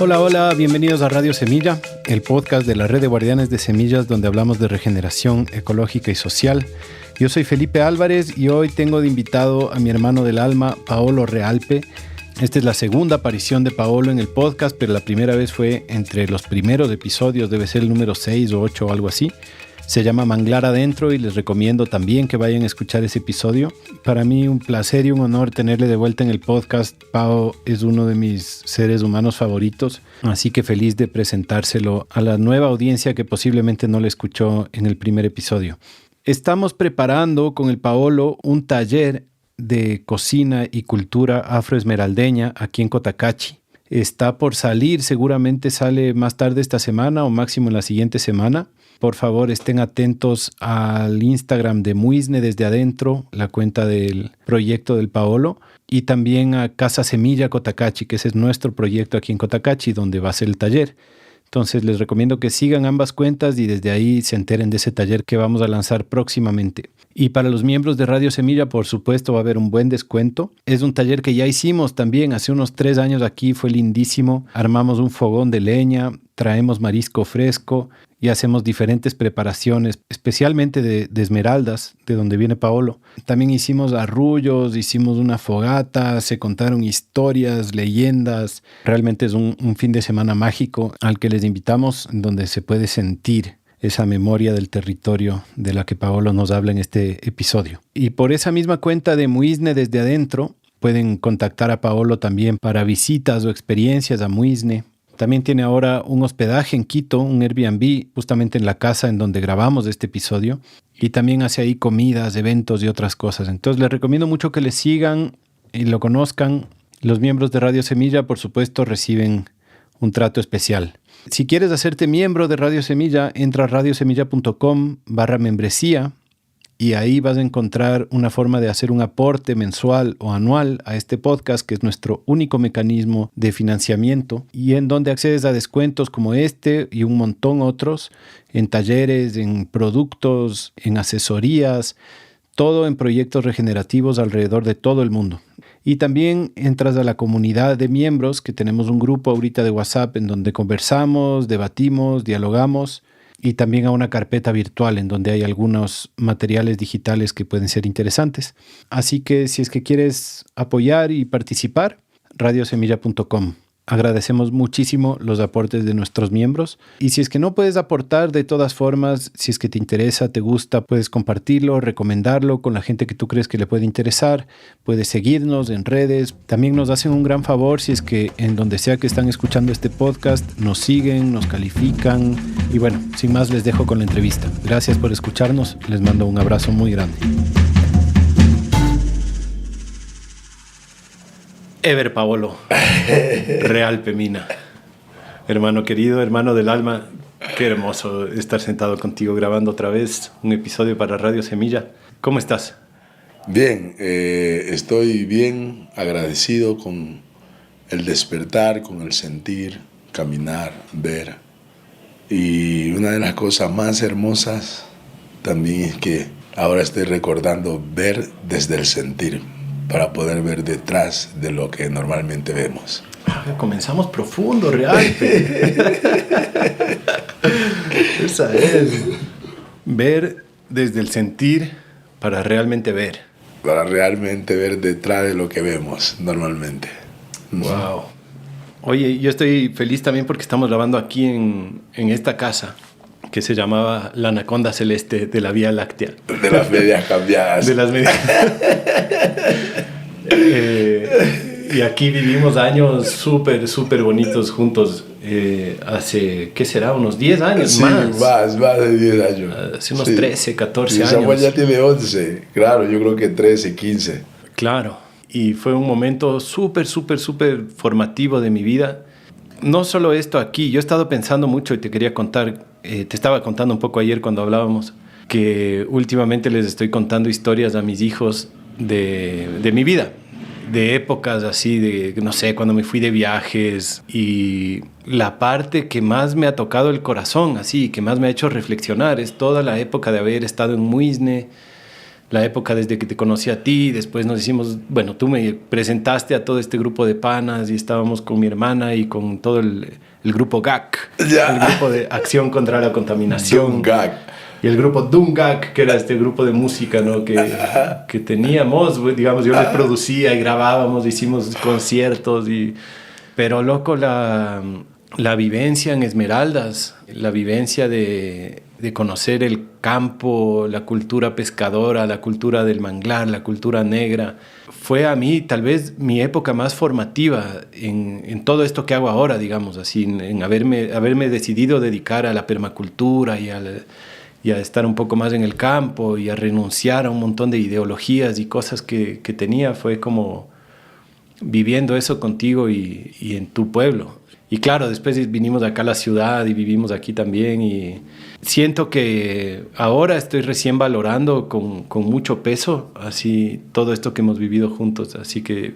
Hola, hola, bienvenidos a Radio Semilla, el podcast de la Red de Guardianes de Semillas donde hablamos de regeneración ecológica y social. Yo soy Felipe Álvarez y hoy tengo de invitado a mi hermano del alma, Paolo Realpe. Esta es la segunda aparición de Paolo en el podcast, pero la primera vez fue entre los primeros episodios, debe ser el número 6 o 8 o algo así. Se llama Manglar Adentro y les recomiendo también que vayan a escuchar ese episodio. Para mí un placer y un honor tenerle de vuelta en el podcast. Pao es uno de mis seres humanos favoritos, así que feliz de presentárselo a la nueva audiencia que posiblemente no le escuchó en el primer episodio. Estamos preparando con el Paolo un taller de cocina y cultura afroesmeraldeña aquí en Cotacachi. Está por salir, seguramente sale más tarde esta semana o máximo en la siguiente semana. Por favor, estén atentos al Instagram de Muisne desde adentro, la cuenta del proyecto del Paolo, y también a Casa Semilla Cotacachi, que ese es nuestro proyecto aquí en Cotacachi, donde va a ser el taller. Entonces les recomiendo que sigan ambas cuentas y desde ahí se enteren de ese taller que vamos a lanzar próximamente. Y para los miembros de Radio Semilla, por supuesto, va a haber un buen descuento. Es un taller que ya hicimos también hace unos 3 años aquí, fue lindísimo. Armamos un fogón de leña, traemos marisco fresco y hacemos diferentes preparaciones, especialmente de esmeraldas, de donde viene Paolo. También hicimos arrullos, hicimos una fogata, se contaron historias, leyendas. Realmente es un fin de semana mágico al que les invitamos, donde se puede sentir esa memoria del territorio de la que Paolo nos habla en este episodio. Y por esa misma cuenta de Muisne desde adentro, pueden contactar a Paolo también para visitas o experiencias a Muisne. También tiene ahora un hospedaje en Quito, un Airbnb, justamente en la casa en donde grabamos este episodio. Y también hace ahí comidas, eventos y otras cosas. Entonces les recomiendo mucho que le sigan y lo conozcan. Los miembros de Radio Semilla, por supuesto, reciben un trato especial. Si quieres hacerte miembro de Radio Semilla, entra a radiosemilla.com/membresía y ahí vas a encontrar una forma de hacer un aporte mensual o anual a este podcast, que es nuestro único mecanismo de financiamiento y en donde accedes a descuentos como este y un montón otros en talleres, en productos, en asesorías, todo en proyectos regenerativos alrededor de todo el mundo. Y también entras a la comunidad de miembros, que tenemos un grupo ahorita de WhatsApp en donde conversamos, debatimos, dialogamos, y también a una carpeta virtual en donde hay algunos materiales digitales que pueden ser interesantes. Así que si es que quieres apoyar y participar, radiosemilla.com. Agradecemos muchísimo los aportes de nuestros miembros. Y si es que no puedes aportar, de todas formas, si es que te interesa, te gusta, puedes compartirlo, recomendarlo con la gente que tú crees que le puede interesar. Puedes seguirnos en redes. También nos hacen un gran favor si es que en donde sea que están escuchando este podcast, nos siguen, nos califican. Y bueno, sin más les dejo con la entrevista. Gracias por escucharnos. Les mando un abrazo muy grande. Ever Paolo Realpe Mina, hermano querido, hermano del alma, qué hermoso estar sentado contigo grabando otra vez un episodio para Radio Semilla. ¿Cómo estás? Bien, estoy bien agradecido con el despertar, con el sentir, caminar, ver. Y una de las cosas más hermosas también es que ahora estoy recordando ver desde el sentir, para poder ver detrás de lo que normalmente vemos. Comenzamos profundo, Realpe. Esa es. Ver desde el sentir para realmente ver. Para realmente ver detrás de lo que vemos normalmente. Wow. Oye, yo estoy feliz también porque estamos grabando aquí en esta casa que se llamaba la Anaconda Celeste de la Vía Láctea. De las medias cambiadas. De las medias. Y aquí vivimos años súper bonitos juntos. Hace, ¿qué será? Unos 10 años sí, más. Más de 10 años. Hace unos 13, 14 años. Samuel ya tiene 11. Claro, yo creo que 13, 15. Claro. Y fue un momento súper formativo de mi vida. No solo esto aquí. Yo he estado pensando mucho y te quería contar. Te estaba contando un poco ayer cuando hablábamos que últimamente les estoy contando historias a mis hijos de mi vida, de épocas así, de no sé, cuando me fui de viajes, y la parte que más me ha tocado el corazón, así, que más me ha hecho reflexionar, es toda la época de haber estado en Muisne, la época desde que te conocí a ti, después nos hicimos, bueno, tú me presentaste a todo este grupo de panas y estábamos con mi hermana y con todo el grupo GAC, el grupo de Acción contra la Contaminación. GAC. Y el grupo Dungak, que era este grupo de música, ¿no? que teníamos, digamos, yo les producía y grabábamos, hicimos conciertos. Pero loco, la vivencia en Esmeraldas, la vivencia de conocer el campo, la cultura pescadora, la cultura del manglar, la cultura negra, fue a mí tal vez mi época más formativa en todo esto que hago ahora, digamos así, en haberme decidido dedicar a la permacultura y a estar un poco más en el campo y a renunciar a un montón de ideologías y cosas que tenía. Fue como viviendo eso contigo y en tu pueblo. Y claro, después vinimos acá a la ciudad y vivimos aquí también, y siento que ahora estoy recién valorando con mucho peso así todo esto que hemos vivido juntos. Así que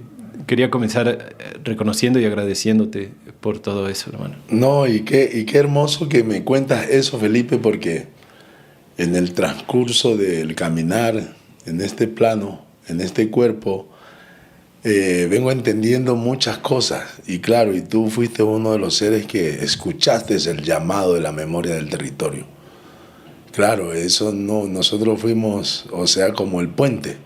quería comenzar reconociendo y agradeciéndote por todo eso, hermano. No, y qué hermoso que me cuentas eso, Felipe, porque en el transcurso del caminar en este plano, en este cuerpo, vengo entendiendo muchas cosas. Y claro, y tú fuiste uno de los seres que escuchaste el llamado de la memoria del territorio. Claro, eso no, nosotros fuimos, o sea, como el puente,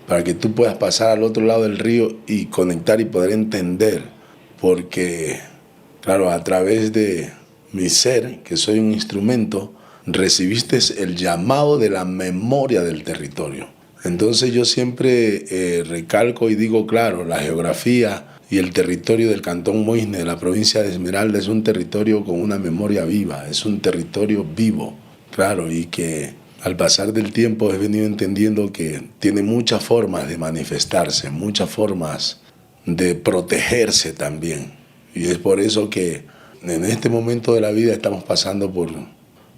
para que tú puedas pasar al otro lado del río y conectar y poder entender. Porque, claro, a través de mi ser, que soy un instrumento, recibiste el llamado de la memoria del territorio. Entonces yo siempre recalco y digo, claro, la geografía y el territorio del Cantón Muisne, de la provincia de Esmeralda, es un territorio con una memoria viva, es un territorio vivo, claro, y que al pasar del tiempo he venido entendiendo que tiene muchas formas de manifestarse, muchas formas de protegerse también. Y es por eso que en este momento de la vida estamos pasando por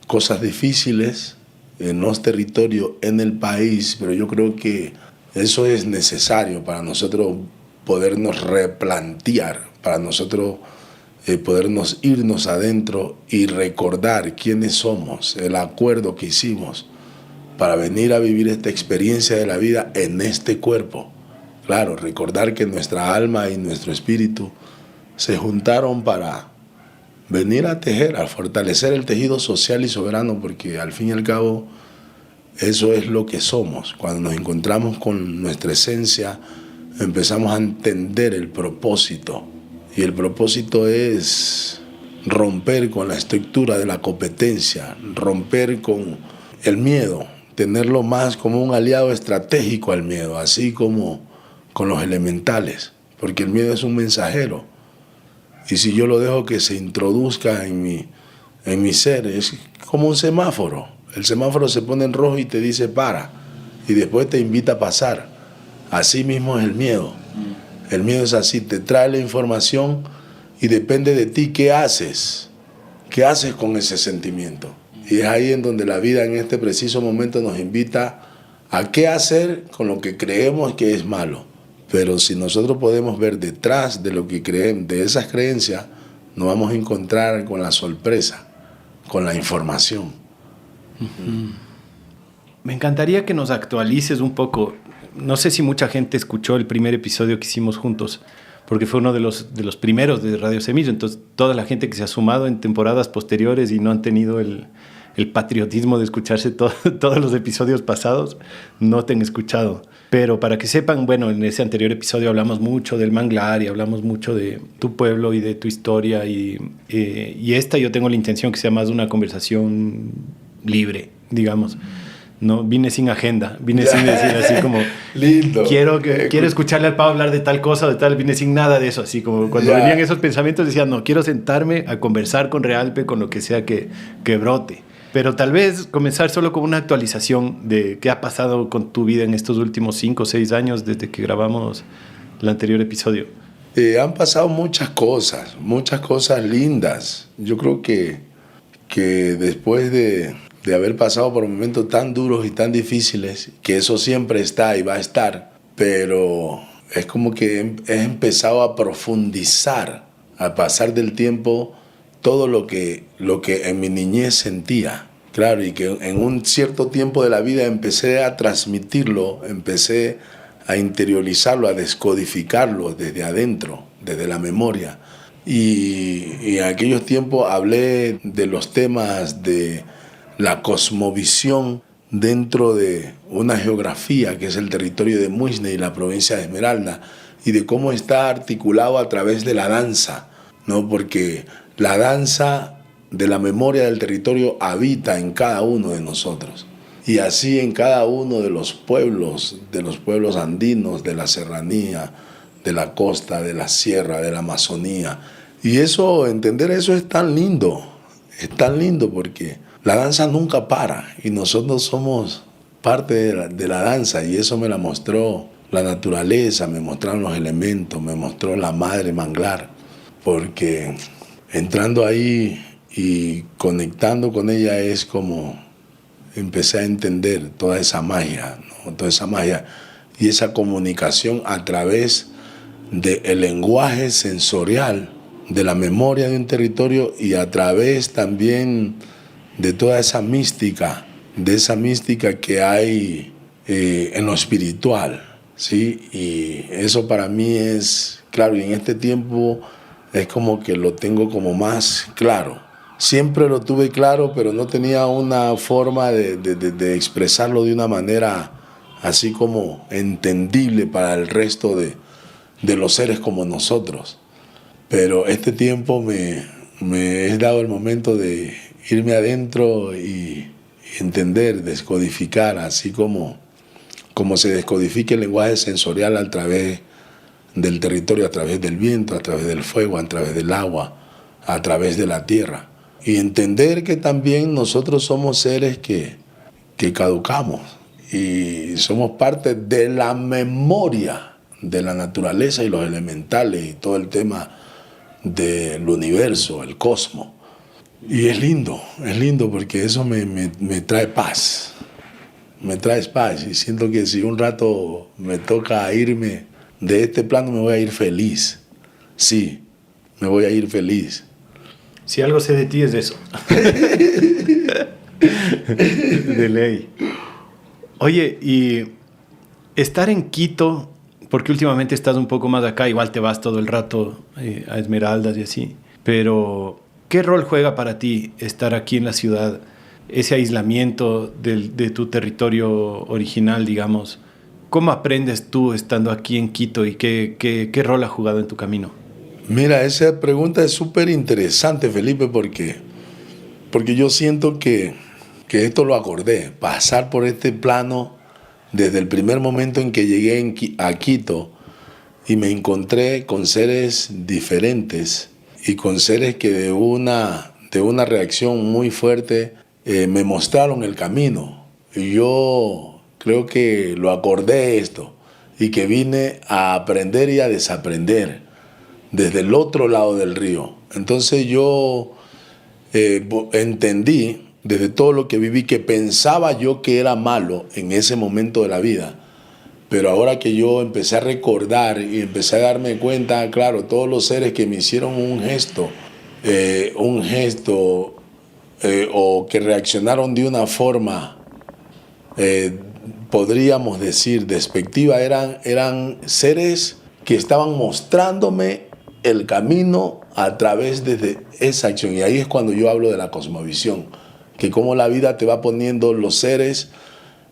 cosas difíciles en los territorios, en el país, pero yo creo que eso es necesario para nosotros podernos replantear, para nosotros podernos irnos adentro y recordar quiénes somos, el acuerdo que hicimos para venir a vivir esta experiencia de la vida en este cuerpo. Claro, recordar que nuestra alma y nuestro espíritu se juntaron para venir a tejer, a fortalecer el tejido social y soberano, porque al fin y al cabo eso es lo que somos. Cuando nos encontramos con nuestra esencia, empezamos a entender el propósito. Y el propósito es romper con la estructura de la competencia, romper con el miedo, tenerlo más como un aliado estratégico al miedo, así como con los elementales, porque el miedo es un mensajero. Y si yo lo dejo que se introduzca en mi ser, es como un semáforo. El semáforo se pone en rojo y te dice para, y después te invita a pasar. Así mismo es el miedo. El miedo es así, te trae la información y depende de ti qué haces. ¿Qué haces con ese sentimiento? Y es ahí en donde la vida en este preciso momento nos invita a qué hacer con lo que creemos que es malo. Pero si nosotros podemos ver detrás de lo que creemos, de esas creencias, nos vamos a encontrar con la sorpresa, con la información. Me encantaría que nos actualices un poco. No sé si mucha gente escuchó el primer episodio que hicimos juntos, porque fue uno de los primeros de Radio Semilla. Entonces, toda la gente que se ha sumado en temporadas posteriores y no han tenido el patriotismo de escucharse todos los episodios pasados, no te han escuchado. Pero para que sepan, bueno, en ese anterior episodio hablamos mucho del manglar y hablamos mucho de tu pueblo y de tu historia. Y esta yo tengo la intención que sea más una conversación libre, digamos. No, vine sin agenda, vine sin decir así como lindo. Quiero escucharle al Pau hablar de tal cosa o de tal, vine sin nada de eso, así como cuando venían esos pensamientos decía, no, quiero sentarme a conversar con Realpe, con lo que sea que brote. Pero tal vez comenzar solo con una actualización de qué ha pasado con tu vida en estos últimos 5 o 6 años desde que grabamos el anterior episodio. Han pasado muchas cosas lindas. Yo creo que después de haber pasado por momentos tan duros y tan difíciles, que eso siempre está y va a estar, pero es como que he empezado a profundizar, a pasar del tiempo, todo lo que en mi niñez sentía. Claro, y que en un cierto tiempo de la vida empecé a transmitirlo, empecé a interiorizarlo, a descodificarlo desde adentro, desde la memoria. Y en aquellos tiempos hablé de los temas de la cosmovisión dentro de una geografía que es el territorio de Muisne y la provincia de Esmeralda, y de cómo está articulado a través de la danza, ¿no? Porque la danza de la memoria del territorio habita en cada uno de nosotros. Y así en cada uno de los pueblos andinos, de la serranía, de la costa, de la sierra, de la Amazonía. Y eso, entender eso es tan lindo porque la danza nunca para y nosotros somos parte de la danza, y eso me la mostró la naturaleza, me mostraron los elementos, me mostró la madre manglar, porque entrando ahí y conectando con ella es como empecé a entender toda esa magia, ¿no? Toda esa magia y esa comunicación a través del lenguaje sensorial, de la memoria de un territorio, y a través también de toda esa mística, que hay en lo espiritual, ¿sí? Y eso para mí es claro, y en este tiempo es como que lo tengo como más claro. Siempre lo tuve claro, pero no tenía una forma de expresarlo de una manera así como entendible para el resto de los seres como nosotros. Pero este tiempo me he dado el momento de irme adentro y entender, descodificar, así como se descodifica el lenguaje sensorial a través del territorio, a través del viento, a través del fuego, a través del agua, a través de la tierra. Y entender que también nosotros somos seres que caducamos y somos parte de la memoria de la naturaleza y los elementales y todo el tema del universo, el cosmos. Y es lindo porque eso me trae paz. Me trae paz y siento que si un rato me toca irme de este plano, me voy a ir feliz. Sí, me voy a ir feliz. Si algo sé de ti es eso. De ley. Oye, y estar en Quito, porque últimamente estás un poco más acá, igual te vas todo el rato a Esmeraldas y así, pero ¿qué rol juega para ti estar aquí en la ciudad? Ese aislamiento de tu territorio original, digamos. ¿Cómo aprendes tú estando aquí en Quito y qué rol ha jugado en tu camino? Mira, esa pregunta es súper interesante, Felipe, porque yo siento que esto lo acordé, pasar por este plano desde el primer momento en que llegué a Quito y me encontré con seres diferentes y con seres que de una reacción muy fuerte me mostraron el camino. Y yo creo que lo acordé esto y que vine a aprender y a desaprender desde el otro lado del río. Entonces yo entendí desde todo lo que viví que pensaba yo que era malo en ese momento de la vida, pero ahora que yo empecé a recordar y empecé a darme cuenta, claro, todos los seres que me hicieron un gesto o que reaccionaron de una forma, podríamos decir, despectiva, eran seres que estaban mostrándome el camino a través de esa acción. Y ahí es cuando yo hablo de la cosmovisión, que cómo la vida te va poniendo los seres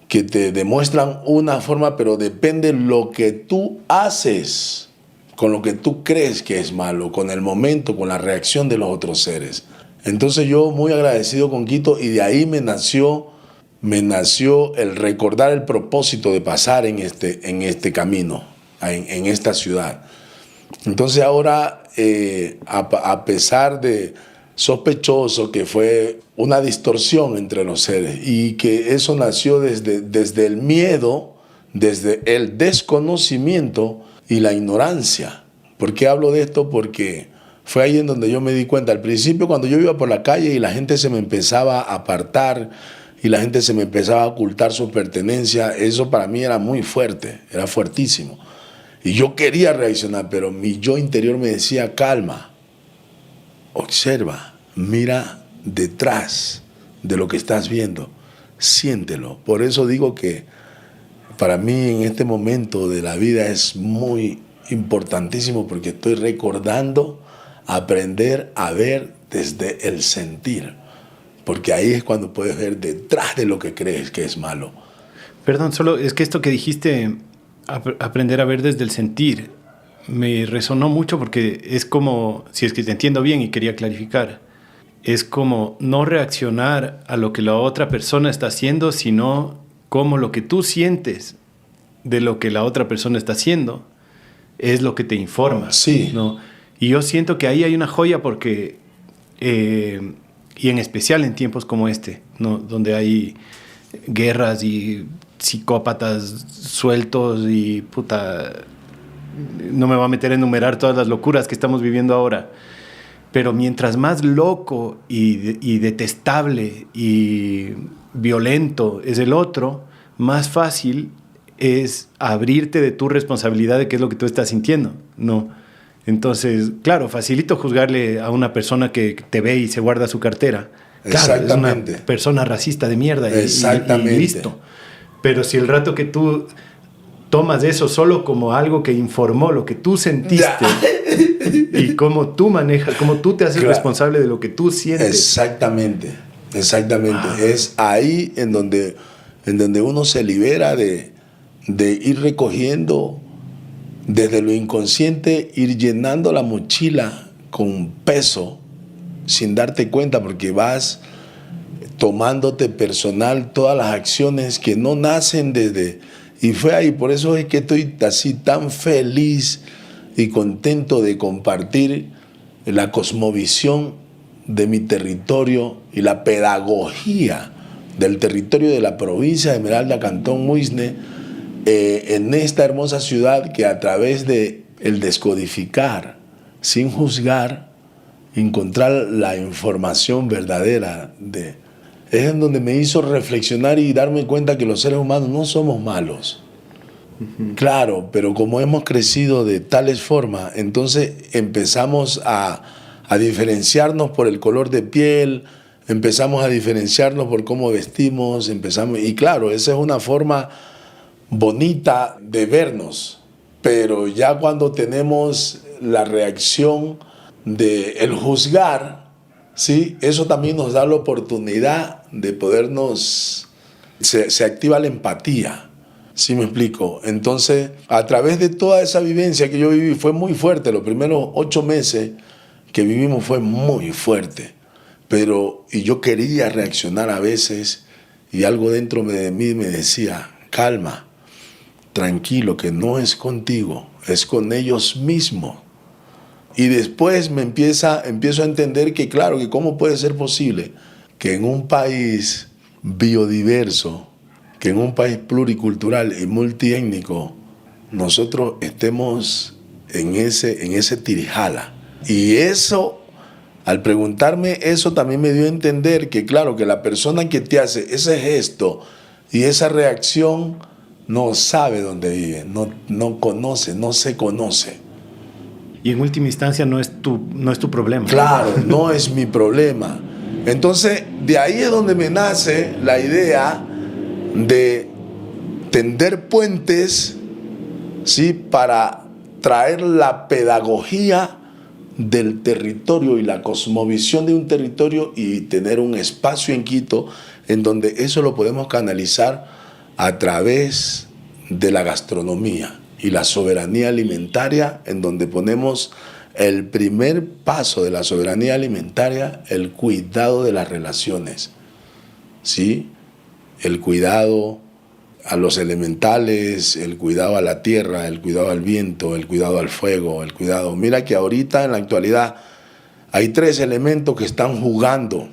que te demuestran una forma, pero depende lo que tú haces con lo que tú crees que es malo, con el momento, con la reacción de los otros seres. Entonces yo muy agradecido con Quito, y de ahí me nació el recordar el propósito de pasar en este camino, en esta ciudad. Entonces ahora, a pesar de sospechoso que fue una distorsión entre los seres y que eso nació desde el miedo, desde el desconocimiento y la ignorancia. ¿Por qué hablo de esto? Porque fue ahí en donde yo me di cuenta. Al principio, cuando yo iba por la calle y la gente se me empezaba a apartar y la gente se me empezaba a ocultar sus pertenencias, eso para mí era muy fuerte, era fuertísimo. Y yo quería reaccionar, pero mi yo interior me decía: calma, observa, mira detrás, de lo que estás viendo. Siéntelo. Por eso digo que para mí en este momento de la vida es muy importantísimo, porque estoy recordando aprender a ver desde el sentir, porque ahí es cuando puedes ver detrás de lo que crees que es malo. Perdón, solo es que esto que dijiste, aprender a ver desde el sentir, me resonó mucho porque es como, si es que te entiendo bien y quería clarificar, es como no reaccionar a lo que la otra persona está haciendo, sino como lo que tú sientes de lo que la otra persona está haciendo es lo que te informa. Sí. ¿No? Y yo siento que ahí hay una joya porque, y en especial en tiempos como este, ¿no? Donde hay guerras y psicópatas sueltos y puta, no me voy a meter a enumerar todas las locuras que estamos viviendo ahora. Pero mientras más loco y detestable y violento es el otro, más fácil es abrirte de tu responsabilidad de qué es lo que tú estás sintiendo, ¿no? Entonces, claro, facilito juzgarle a una persona que te ve y se guarda su cartera. Claro, es una persona racista de mierda y listo. Pero si el rato que tú tomas eso solo como algo que informó lo que tú sentiste y cómo tú manejas, cómo tú te haces responsable de lo que tú sientes. Exactamente. Es ahí en donde uno se libera de ir recogiendo desde lo inconsciente, ir llenando la mochila con peso sin darte cuenta, porque vas tomándote personal todas las acciones que no nacen desde... Y fue ahí, por eso es que estoy así tan feliz y contento de compartir la cosmovisión de mi territorio y la pedagogía del territorio de la provincia de Esmeralda, Cantón Muisne, en esta hermosa ciudad que a través de el descodificar, sin juzgar, encontrar la información verdadera es en donde me hizo reflexionar y darme cuenta que los seres humanos no somos malos. Claro, pero como hemos crecido de tales formas, entonces empezamos a diferenciarnos por el color de piel, empezamos a diferenciarnos por cómo vestimos, y claro, esa es una forma bonita de vernos, pero ya cuando tenemos la reacción del juzgar, ¿sí? Eso también nos da la oportunidad de podernos... Se activa la empatía, ¿sí me explico? Entonces, a través de toda esa vivencia que yo viví, fue muy fuerte. Los primeros 8 meses que vivimos fue muy fuerte. Y yo quería reaccionar a veces, y algo dentro de mí me decía, calma, tranquilo, que no es contigo, es con ellos mismos. Y después empiezo a entender que, claro, que cómo puede ser posible que en un país biodiverso, que en un país pluricultural y multiétnico, nosotros estemos en ese tirijala. Y eso, al preguntarme eso, también me dio a entender que, claro, que la persona que te hace ese gesto y esa reacción no sabe dónde vive, no conoce, no se conoce. Y en última instancia no es tu problema. Claro, no es mi problema. Entonces, de ahí es donde me nace la idea de tender puentes, ¿sí? Para traer la pedagogía del territorio y la cosmovisión de un territorio y tener un espacio en Quito en donde eso lo podemos canalizar a través de la gastronomía y la soberanía alimentaria, en donde ponemos el primer paso de la soberanía alimentaria, el cuidado de las relaciones, ¿sí? El cuidado a los elementales, el cuidado a la tierra, el cuidado al viento, el cuidado al fuego, el cuidado... Mira que ahorita en la actualidad hay 3 elementos que están jugando,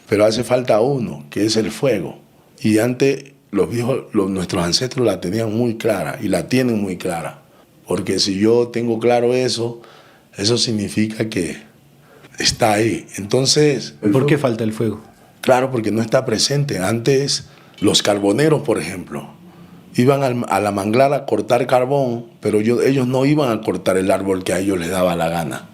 pero hace falta uno, que es el fuego. Y antes nuestros ancestros la tenían muy clara y la tienen muy clara. Porque si yo tengo claro eso significa que está ahí. Entonces... ¿Por qué falta el fuego? Claro, porque no está presente. Antes, los carboneros, por ejemplo, iban a la manglar a cortar carbón, pero ellos no iban a cortar el árbol que a ellos les daba la gana.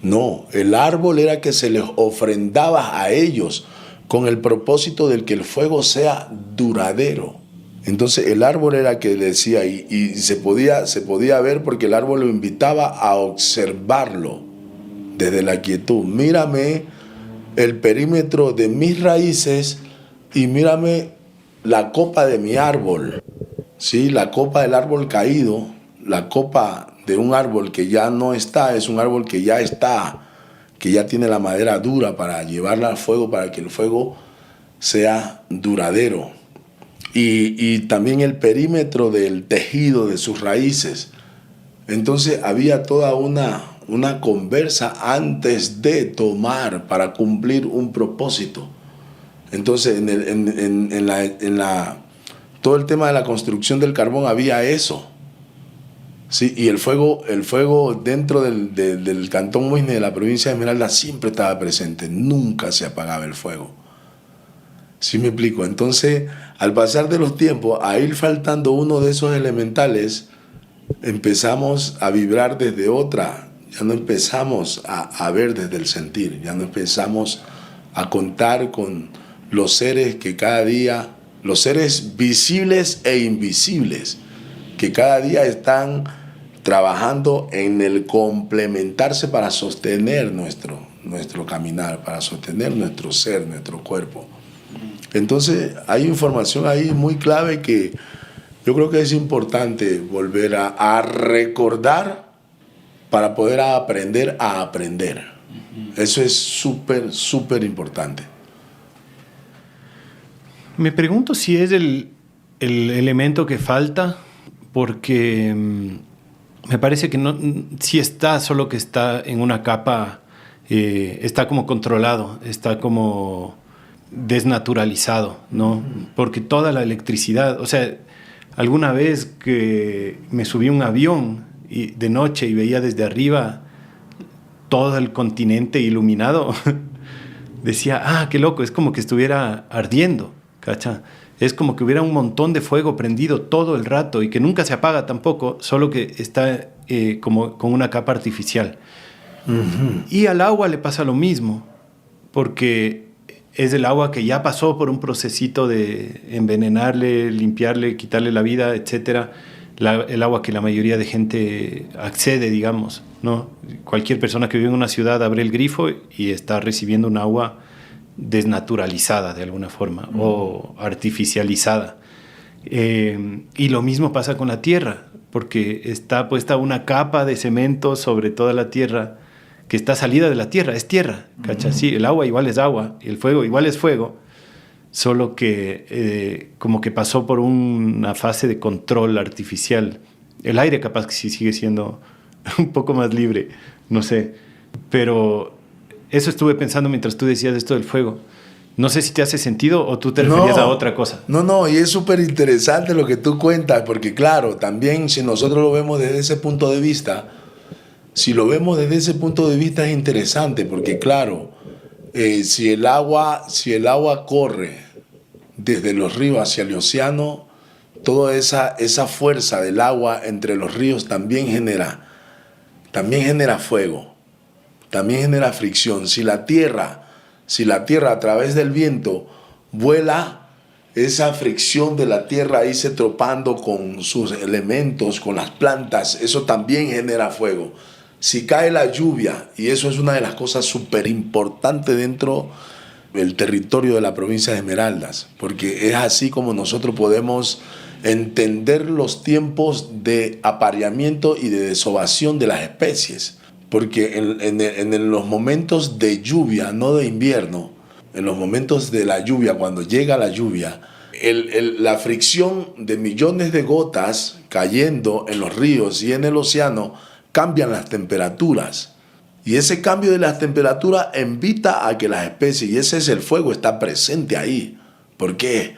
No, el árbol era que se les ofrendaba a ellos con el propósito de que el fuego sea duradero. Entonces el árbol era que decía, y se podía ver porque el árbol lo invitaba a observarlo desde la quietud. Mírame el perímetro de mis raíces y mírame la copa de mi árbol, ¿sí? La copa del árbol caído, la copa de un árbol que ya no está, es un árbol que ya está, que ya tiene la madera dura para llevarla al fuego, para que el fuego sea duradero. Y también el perímetro del tejido de sus raíces. Entonces había toda una conversa antes de tomar para cumplir un propósito. Entonces todo el tema de la construcción del carbón había eso. Sí, y el fuego dentro del Cantón Muisne de la provincia de Esmeraldas siempre estaba presente, nunca se apagaba el fuego. ¿Sí me explico? Entonces, al pasar de los tiempos, a ir faltando uno de esos elementales, empezamos a vibrar desde otra, ya no empezamos a ver desde el sentir, ya no empezamos a contar con los seres que cada día, los seres visibles e invisibles, que cada día están trabajando en el complementarse para sostener nuestro caminar, para sostener nuestro ser, nuestro cuerpo. Entonces hay información ahí muy clave que yo creo que es importante volver a recordar para poder aprender a aprender. Eso es súper importante. Me pregunto si es el elemento que falta, porque me parece que no, sí está, solo que está en una capa, está como controlado, está como desnaturalizado, ¿no? Porque toda la electricidad, o sea, alguna vez que me subí a un avión de noche y veía desde arriba todo el continente iluminado, decía, qué loco, es como que estuviera ardiendo, ¿cacha? Es como que hubiera un montón de fuego prendido todo el rato y que nunca se apaga tampoco, solo que está como con una capa artificial. Uh-huh. Y al agua le pasa lo mismo, porque es el agua que ya pasó por un procesito de envenenarle, limpiarle, quitarle la vida, etc. El agua que la mayoría de gente accede, digamos, ¿no? Cualquier persona que vive en una ciudad abre el grifo y está recibiendo un agua desnaturalizada de alguna forma, o artificializada. Y lo mismo pasa con la tierra, porque está puesta una capa de cemento sobre toda la tierra, que está salida de la tierra, es tierra, ¿cachai? Sí, el agua igual es agua, y el fuego igual es fuego, solo que como que pasó por una fase de control artificial. El aire capaz que sí sigue siendo un poco más libre, no sé, pero eso estuve pensando mientras tú decías esto del fuego. No sé si te hace sentido o tú te referías a otra cosa. No, y es súper interesante lo que tú cuentas, porque claro, también si nosotros lo vemos desde ese punto de vista, es interesante, porque claro, si el agua corre desde los ríos hacia el océano, toda esa fuerza del agua entre los ríos también genera fuego, también genera fricción. Si la tierra a través del viento vuela, esa fricción de la tierra ahí se tropando con sus elementos, con las plantas, eso también genera fuego. Si cae la lluvia, y eso es una de las cosas súper importantes dentro del territorio de la provincia de Esmeraldas, porque es así como nosotros podemos entender los tiempos de apareamiento y de desovación de las especies. Porque en los momentos de lluvia, no de invierno, en los momentos de la lluvia, cuando llega la lluvia, la fricción de millones de gotas cayendo en los ríos y en el océano cambian las temperaturas. Y ese cambio de las temperaturas invita a que las especies, y ese es el fuego, está presente ahí. ¿Por qué?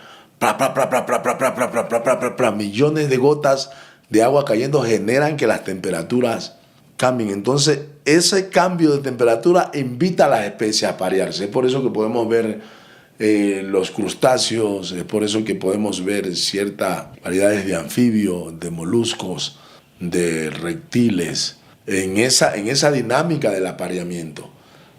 Millones de gotas de agua cayendo generan que las temperaturas cambien. Entonces, ese cambio de temperatura invita a las especies a aparearse. Es por eso que podemos ver los crustáceos, es por eso que podemos ver ciertas variedades de anfibios, de moluscos, de reptiles, en esa dinámica del apareamiento.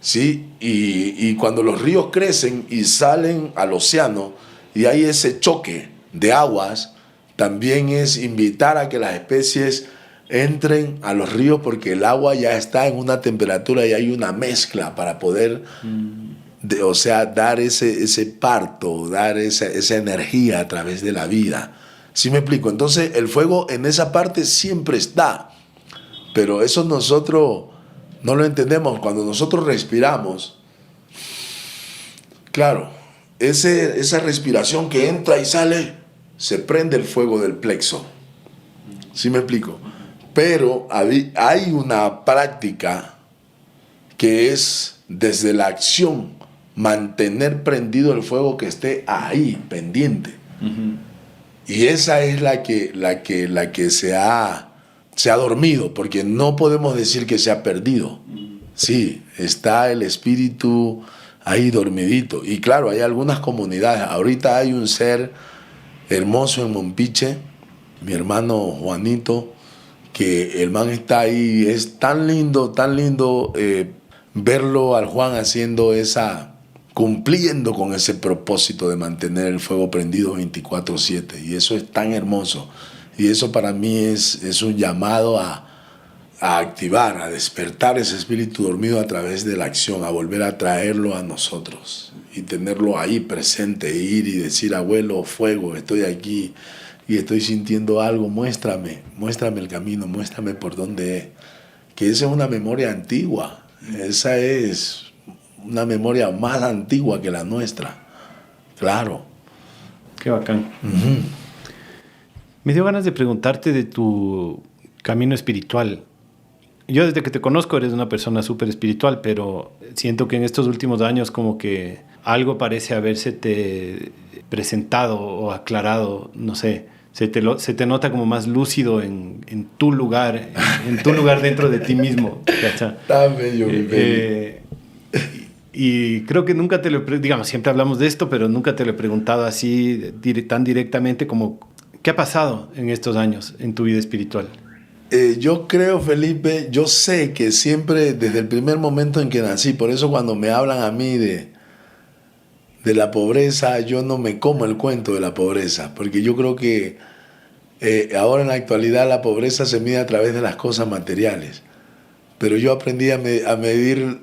¿sí? Y cuando los ríos crecen y salen al océano y hay ese choque de aguas, también es invitar a que las especies entren a los ríos porque el agua ya está en una temperatura y hay una mezcla para poder, o sea, dar ese parto, dar esa energía a través de la vida. ¿Sí me explico? Entonces el fuego en esa parte siempre está, pero eso nosotros no lo entendemos. Cuando nosotros respiramos, claro, esa respiración que entra y sale, se prende el fuego del plexo. ¿Sí me explico? Pero hay una práctica que es desde la acción mantener prendido el fuego que esté ahí, pendiente. Uh-huh. Y esa es la que se ha dormido, porque no podemos decir que se ha perdido. Sí, está el espíritu ahí dormidito. Y claro, hay algunas comunidades. Ahorita hay un ser hermoso en Mompiche, mi hermano Juanito, que el man está ahí. Es tan lindo verlo al Juan haciendo cumpliendo con ese propósito de mantener el fuego prendido 24/7. Y eso es tan hermoso. Y eso para mí es un llamado a activar, a despertar ese espíritu dormido a través de la acción, a volver a traerlo a nosotros y tenerlo ahí presente, ir y decir: abuelo, fuego, estoy aquí y estoy sintiendo algo, muéstrame el camino, muéstrame por dónde es. Que esa es una memoria antigua, esa es una memoria más antigua que la nuestra, claro. Qué bacán. Uh-huh. Me dio ganas de preguntarte de tu camino espiritual. Yo desde que te conozco eres una persona súper espiritual, pero siento que en estos últimos años como que algo parece habérsete presentado o aclarado, no sé, se te nota como más lúcido en tu lugar, en tu lugar dentro de ti mismo. Está bello, mi bello. Y creo que nunca te lo digamos, siempre hablamos de esto, pero nunca te lo he preguntado así tan directamente como ¿qué ha pasado en estos años en tu vida espiritual? Yo creo, Felipe, yo sé que siempre desde el primer momento en que nací, por eso cuando me hablan a mí de la pobreza, yo no me como el cuento de la pobreza, porque yo creo que ahora en la actualidad la pobreza se mide a través de las cosas materiales. Pero yo aprendí a medir,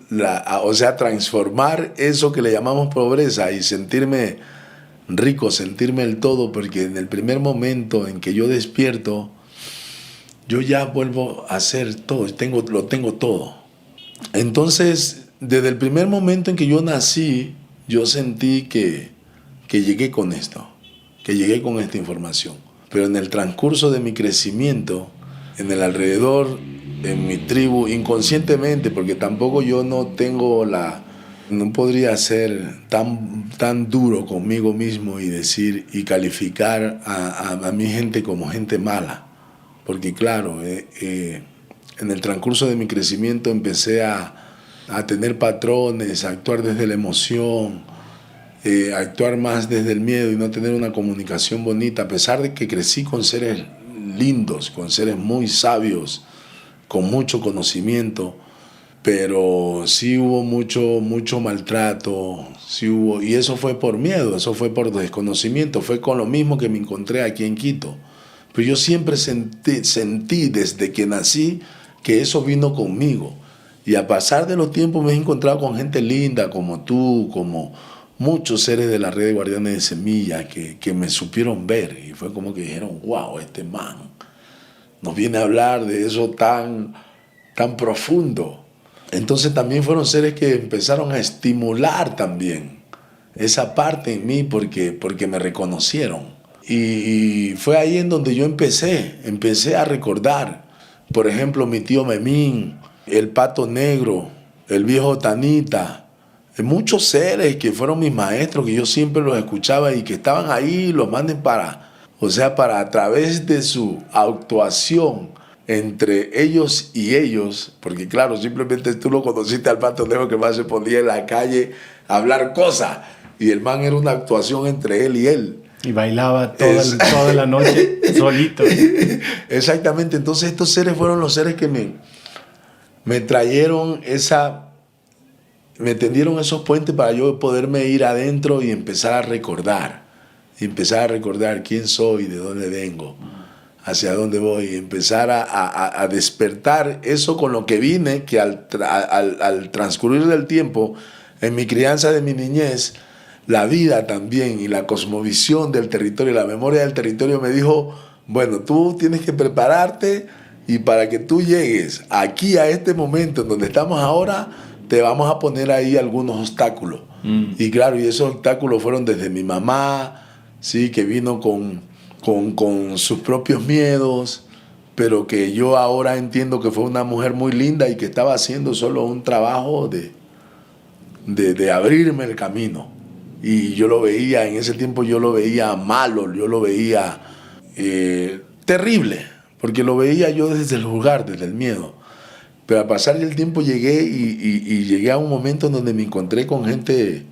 o sea, transformar eso que le llamamos pobreza y sentirme rico, sentirme el todo, porque en el primer momento en que yo despierto, yo ya vuelvo a ser todo, lo tengo todo. Entonces, desde el primer momento en que yo nací, yo sentí que llegué con esto, que llegué con esta información. Pero en el transcurso de mi crecimiento, en el alrededor, en mi tribu, inconscientemente, porque tampoco yo no podría ser tan duro conmigo mismo y decir y calificar a mi gente como gente mala. Porque claro, en el transcurso de mi crecimiento empecé a tener patrones, a actuar desde la emoción, a actuar más desde el miedo y no tener una comunicación bonita, a pesar de que crecí con seres lindos, con seres muy sabios, con mucho conocimiento, pero sí hubo mucho maltrato, sí hubo, y eso fue por miedo, eso fue por desconocimiento, fue con lo mismo que me encontré aquí en Quito. Pero yo siempre sentí desde que nací que eso vino conmigo. Y a pasar de los tiempos me he encontrado con gente linda como tú, como muchos seres de la red de Guardianes de Semilla que me supieron ver. Y fue como que dijeron: wow, este man nos viene a hablar de eso tan profundo. Entonces también fueron seres que empezaron a estimular también esa parte en mí porque me reconocieron. Y fue ahí en donde yo empecé a recordar, por ejemplo, mi tío Memín, el Pato Negro, el viejo Tanita, muchos seres que fueron mis maestros, que yo siempre los escuchaba y que estaban ahí, los manden para a través de su actuación entre ellos y ellos, porque claro, simplemente tú lo conociste al Pato Negro que más se ponía en la calle a hablar cosas, y el man era una actuación entre él y él. Y bailaba toda la noche solito. Exactamente. Entonces estos seres fueron los seres que me trajeron esa me tendieron esos puentes para yo poderme ir adentro y empezar a recordar quién soy, de dónde vengo, hacia dónde voy, empezar a despertar eso con lo que vine, que al transcurrir del tiempo, en mi crianza de mi niñez, la vida también y la cosmovisión del territorio, la memoria del territorio me dijo, bueno, tú tienes que prepararte y para que tú llegues aquí a este momento en donde estamos ahora, te vamos a poner ahí algunos obstáculos. Y claro, y esos obstáculos fueron desde mi mamá, sí, que vino con sus propios miedos, pero que yo ahora entiendo que fue una mujer muy linda y que estaba haciendo solo un trabajo de abrirme el camino. Y yo lo veía, en ese tiempo yo lo veía malo, yo lo veía terrible, porque lo veía yo desde el lugar, desde el miedo. Pero al pasar el tiempo llegué y llegué a un momento en donde me encontré con gente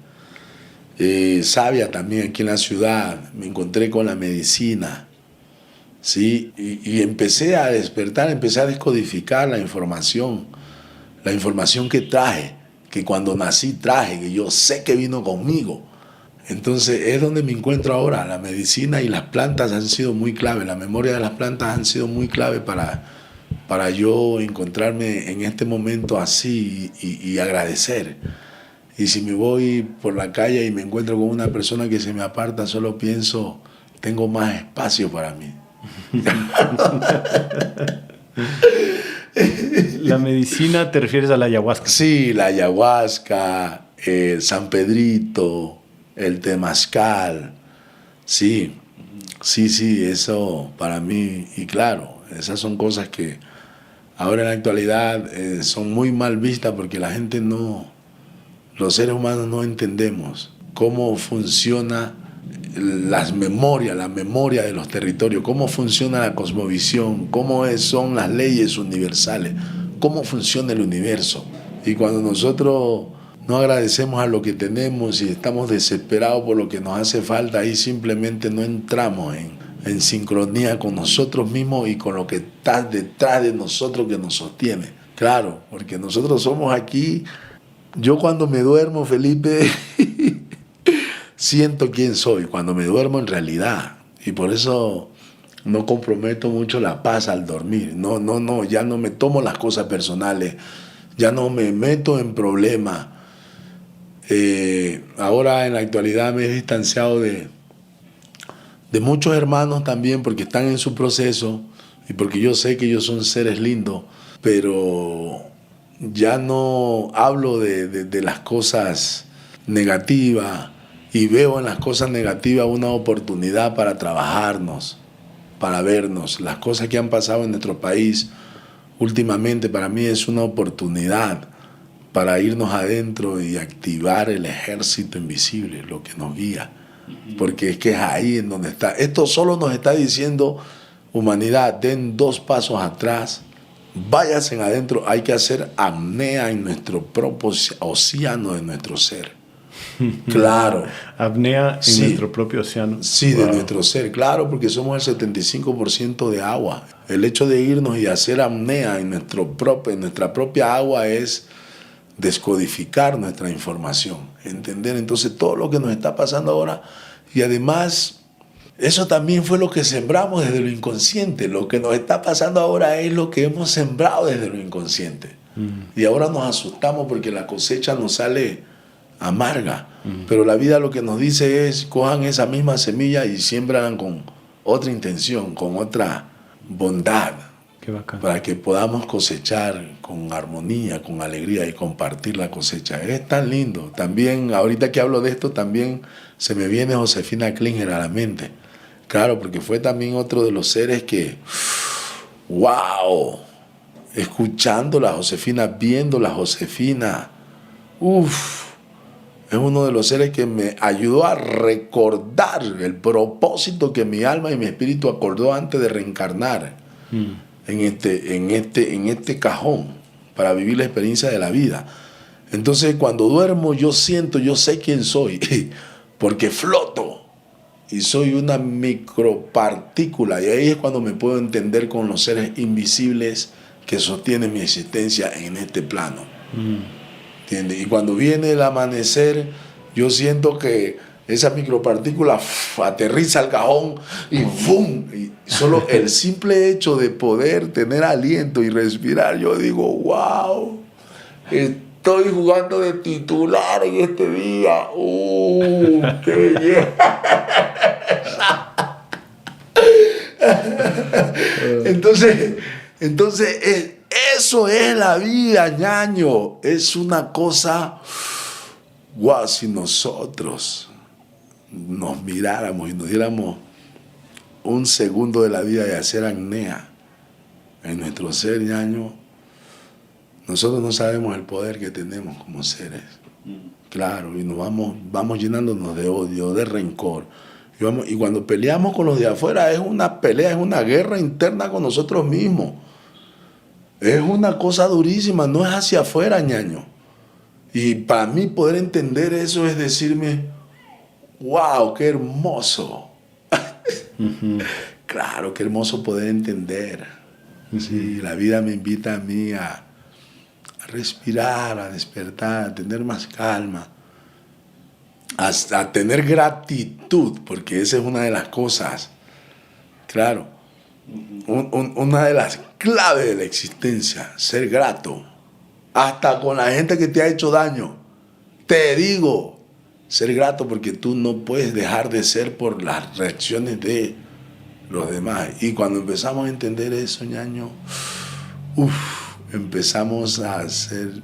sabia también aquí en la ciudad, me encontré con la medicina, ¿sí? Y empecé a despertar, empecé a descodificar la información que traje, que cuando nací traje, que yo sé que vino conmigo. Entonces es donde me encuentro ahora. La medicina y las plantas han sido muy clave, la memoria de las plantas han sido muy clave para yo encontrarme en este momento así y agradecer. Y si me voy por la calle y me encuentro con una persona que se me aparta, solo pienso, tengo más espacio para mí. ¿La medicina te refieres a la ayahuasca? Sí, la ayahuasca, San Pedrito, el temazcal. Sí, eso para mí, y claro, esas son cosas que ahora en la actualidad son muy mal vistas porque la gente los seres humanos no entendemos cómo funciona la memoria de los territorios, cómo funciona la cosmovisión, son las leyes universales, cómo funciona el universo. Y cuando nosotros no agradecemos a lo que tenemos y estamos desesperados por lo que nos hace falta, ahí simplemente no entramos en sincronía con nosotros mismos y con lo que está detrás de nosotros que nos sostiene. Claro, porque nosotros somos aquí. Yo cuando me duermo, Felipe, siento quién soy, cuando me duermo en realidad. Y por eso no comprometo mucho la paz al dormir. No, ya no me tomo las cosas personales, ya no me meto en problemas. Ahora en la actualidad me he distanciado de muchos hermanos también porque están en su proceso y porque yo sé que ellos son seres lindos, pero ya no hablo de las cosas negativas y veo en las cosas negativas una oportunidad para trabajarnos, para vernos. Las cosas que han pasado en nuestro país últimamente para mí es una oportunidad para irnos adentro y activar el ejército invisible, lo que nos guía. Porque es que es ahí en donde está. Esto solo nos está diciendo, humanidad, den 2 pasos atrás, váyanse adentro, hay que hacer apnea en nuestro propio océano de nuestro ser. Claro. Apnea en sí, nuestro propio océano. Sí, wow. De nuestro ser, claro, porque somos el 75% de agua. El hecho de irnos y hacer apnea en nuestra propia agua es descodificar nuestra información, entender entonces todo lo que nos está pasando ahora. Y además, eso también fue lo que sembramos desde lo inconsciente. Lo que nos está pasando ahora es lo que hemos sembrado desde lo inconsciente. Y ahora nos asustamos porque la cosecha nos sale amarga. Pero la vida lo que nos dice es, cojan esa misma semilla y siembran con otra intención, con otra bondad. Qué bacán. Para que podamos cosechar con armonía, con alegría y compartir la cosecha. Es tan lindo. También, ahorita que hablo de esto, también se me viene Josefina Klinger a la mente. Claro, porque fue también otro de los seres que, ¡wow! Escuchando la Josefina, viendo la Josefina, es uno de los seres que me ayudó a recordar el propósito que mi alma y mi espíritu acordó antes de reencarnar. En este cajón para vivir la experiencia de la vida. Entonces cuando duermo yo sé quién soy porque floto y soy una micropartícula, y ahí es cuando me puedo entender con los seres invisibles que sostienen mi existencia en este plano. ¿entiendes? Y cuando viene el amanecer, yo siento que esa micropartícula aterriza al cajón y ¡fum! Y solo el simple hecho de poder tener aliento y respirar, yo digo, wow, estoy jugando de titular en este día. ¡Qué belleza! Entonces eso es la vida, ñaño. Es una cosa, wow, si nosotros nos miráramos y nos diéramos un segundo de la vida de hacer apnea en nuestro ser, ñaño, nosotros no sabemos el poder que tenemos como seres. Claro, y nos vamos llenándonos de odio, de rencor. Y cuando peleamos con los de afuera es una pelea, es una guerra interna con nosotros mismos. Es una cosa durísima, no es hacia afuera, ñaño. Y para mí poder entender eso es decirme, wow, qué hermoso. Claro, qué hermoso poder entender. Sí, la vida me invita a mí a respirar, a despertar, a tener más calma, a tener gratitud, porque esa es una de las cosas, claro, una de las claves de la existencia, ser grato, hasta con la gente que te ha hecho daño. Te digo, ser grato, porque tú no puedes dejar de ser por las reacciones de los demás. Y cuando empezamos a entender eso, ñaño, empezamos a hacer...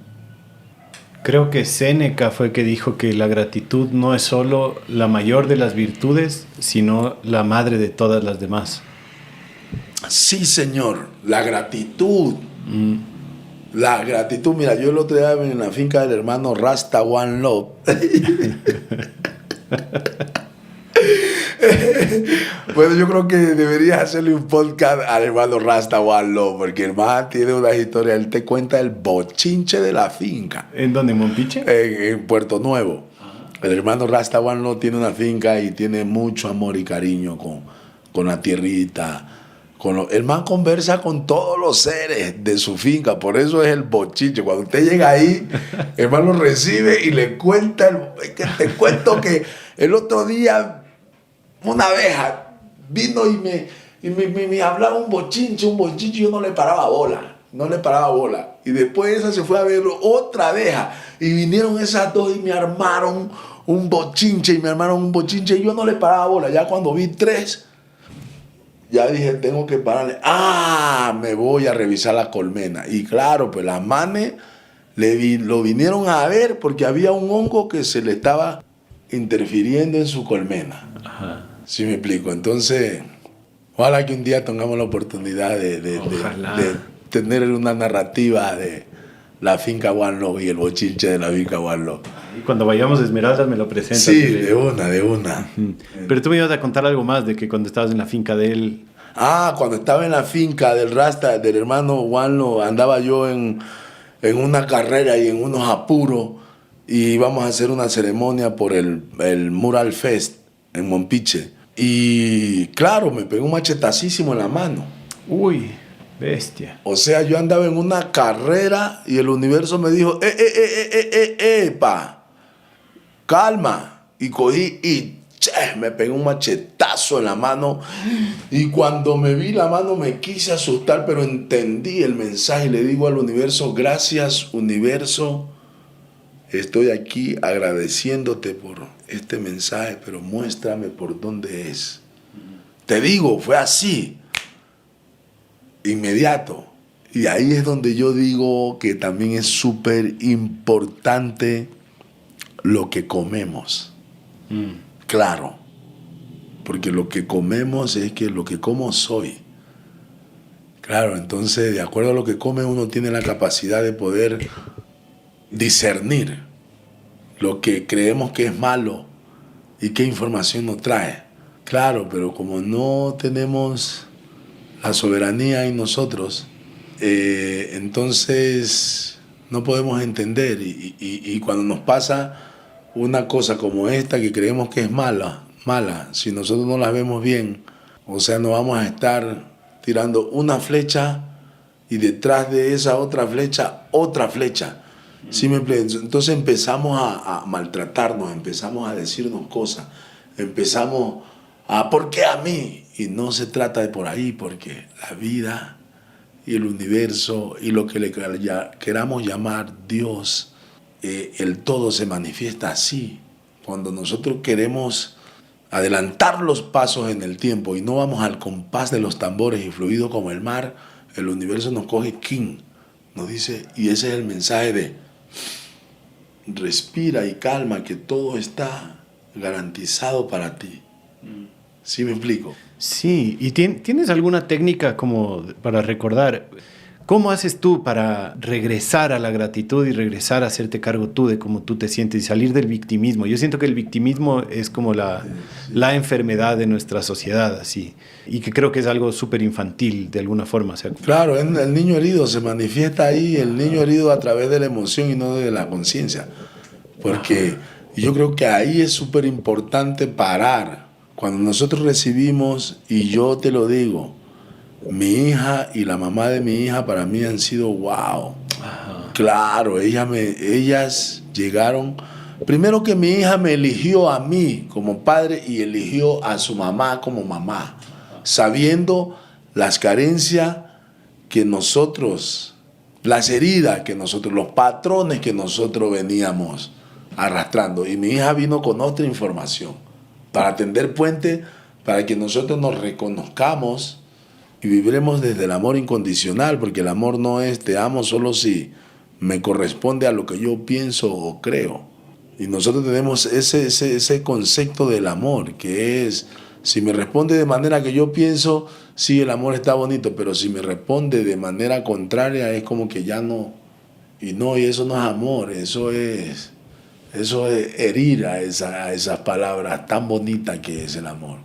Creo que Séneca fue el que dijo que la gratitud no es solo la mayor de las virtudes, sino la madre de todas las demás. Sí, señor, la gratitud. La gratitud, mira, yo el otro día en la finca del hermano Rasta One Love. Bueno, yo creo que deberías hacerle un podcast al hermano Rasta One Love, porque el man tiene una historia, él te cuenta el bochinche de la finca. ¿En dónde? ¿En Mompiche? En Puerto Nuevo. El hermano Rasta One Love tiene una finca y tiene mucho amor y cariño con la tierrita. El man conversa con todos los seres de su finca, por eso es el bochinche. Cuando usted llega ahí, el man lo recibe y le cuenta, te cuento que el otro día una abeja vino y me hablaba un bochinche, y yo no le paraba bola. Y después esa se fue a ver otra abeja y vinieron esas dos y me armaron un bochinche y yo no le paraba bola. Ya cuando vi tres, ya dije, tengo que pararle. Me voy a revisar la colmena. Y claro, pues las manes lo vinieron a ver porque había un hongo que se le estaba interfiriendo en su colmena. Ajá. ¿Sí me explico? Entonces, ojalá que un día tengamos la oportunidad de tener una narrativa de la finca One Love y el bochinche de la finca One Love. Y cuando vayamos a Esmeraldas me lo presentas. Sí, de una. Pero tú me ibas a contar algo más de que cuando estabas en la finca de él. Cuando estaba en la finca del Rasta, del hermano One Love, andaba yo en una carrera y en unos apuros y íbamos a hacer una ceremonia por el Mural Fest en Mompiche. Y claro, me pegó un machetacísimo en la mano. Uy, bestia. O sea, yo andaba en una carrera y el universo me dijo, calma. Y cogí y me pegó un machetazo en la mano. Y cuando me vi la mano me quise asustar, pero entendí el mensaje y le digo al universo, gracias universo, estoy aquí agradeciéndote por este mensaje, pero muéstrame por dónde es. Te digo, fue así, inmediato. Y ahí es donde yo digo que también es súper importante lo que comemos. Claro, porque lo que comemos es que lo que como soy. Claro, entonces de acuerdo a lo que come uno tiene la capacidad de poder discernir lo que creemos que es malo y qué información nos trae. Claro, pero como no tenemos la soberanía en nosotros, entonces no podemos entender y cuando nos pasa una cosa como esta que creemos que es mala, si nosotros no la vemos bien, o sea, nos vamos a estar tirando una flecha y detrás de esa otra flecha, ¿Sí me explico? Entonces empezamos a maltratarnos, empezamos a decirnos cosas, empezamos a ¿por qué a mí? Y no se trata de por ahí, porque la vida y el universo y lo que le queramos llamar Dios, el todo se manifiesta así. Cuando nosotros queremos adelantar los pasos en el tiempo y no vamos al compás de los tambores y fluido como el mar, el universo nos coge king, nos dice, y ese es el mensaje de respira y calma, que todo está garantizado para ti. ¿Sí me explico? Sí, ¿y tienes alguna técnica como para recordar? ¿Cómo haces tú para regresar a la gratitud y regresar a hacerte cargo tú de cómo tú te sientes y salir del victimismo? Yo siento que el victimismo es como la enfermedad de nuestra sociedad, así, y que creo que es algo súper infantil de alguna forma. O sea, claro, el niño herido se manifiesta ahí, el niño herido a través de la emoción y no de la conciencia. Porque yo creo que ahí es súper importante parar. Cuando nosotros recibimos, y yo te lo digo, mi hija y la mamá de mi hija para mí han sido wow. Claro, ellas llegaron. Primero que mi hija me eligió a mí como padre y eligió a su mamá como mamá, sabiendo las carencias que nosotros, las heridas que nosotros, los patrones que nosotros veníamos arrastrando. Y mi hija vino con otra información para tender puente, para que nosotros nos reconozcamos y viviremos desde el amor incondicional, porque el amor no es te amo solo si me corresponde a lo que yo pienso o creo. Y nosotros tenemos ese concepto del amor, que es, si me responde de manera que yo pienso, sí, el amor está bonito, pero si me responde de manera contraria, es como que ya no. Y eso no es amor, eso es herir a esas palabras tan bonitas que es el amor.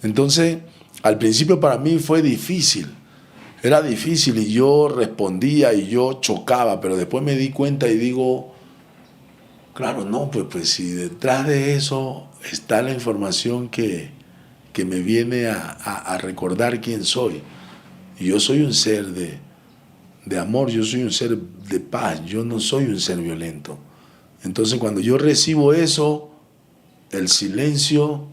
Entonces, al principio para mí fue difícil. Era difícil y yo respondía y yo chocaba, pero después me di cuenta y digo, claro, no, pues si detrás de eso está la información que me viene a recordar quién soy. Y yo soy un ser de amor, yo soy un ser de paz, yo no soy un ser violento. Entonces cuando yo recibo eso, el silencio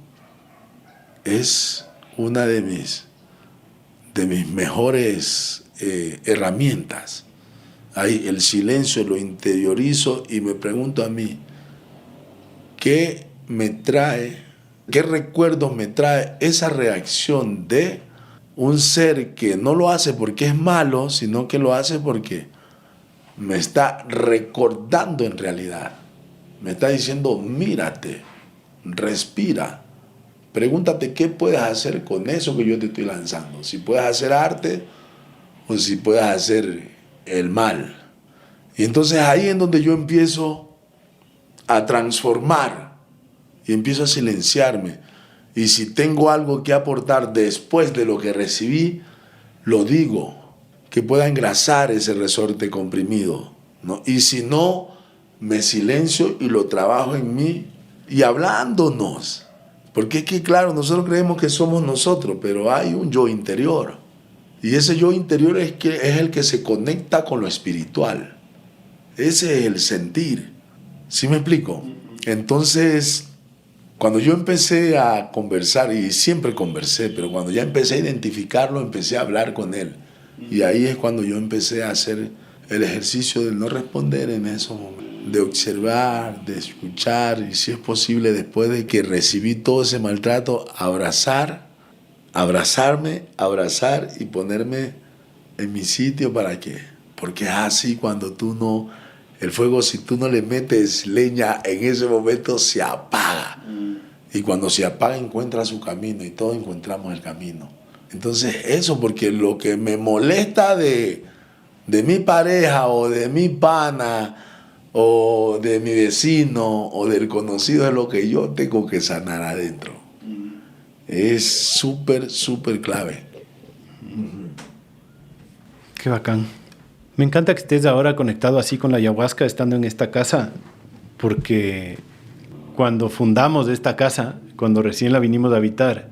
es una de mis mejores herramientas. Ahí el silencio lo interiorizo y me pregunto a mí, ¿qué recuerdos me trae esa reacción de un ser que no lo hace porque es malo, sino que lo hace porque me está recordando en realidad? Me está diciendo, mírate, respira. Pregúntate qué puedes hacer con eso que yo te estoy lanzando. Si puedes hacer arte o si puedes hacer el mal. Y entonces ahí es donde yo empiezo a transformar y empiezo a silenciarme. Y si tengo algo que aportar después de lo que recibí, lo digo, que pueda engrasar ese resorte comprimido, ¿no? Y si no, me silencio y lo trabajo en mí y hablándonos. Porque es que, claro, nosotros creemos que somos nosotros, pero hay un yo interior. Y ese yo interior es el que se conecta con lo espiritual. Ese es el sentir. ¿Sí me explico? Entonces, cuando yo empecé a conversar, y siempre conversé, pero cuando ya empecé a identificarlo, empecé a hablar con él. Y ahí es cuando yo empecé a hacer el ejercicio de no responder en esos momentos, de observar, de escuchar, y si es posible, después de que recibí todo ese maltrato, abrazarme, abrazar y ponerme en mi sitio. ¿Para qué? Porque es así cuando el fuego, si tú no le metes leña, en ese momento se apaga. Y cuando se apaga encuentra su camino y todos encontramos el camino. Entonces eso, porque lo que me molesta de mi pareja o de mi pana o de mi vecino o del conocido es lo que yo tengo que sanar adentro. Es súper, súper clave. Qué bacán. Me encanta que estés ahora conectado así con la ayahuasca estando en esta casa, porque cuando fundamos esta casa, cuando recién la vinimos a habitar,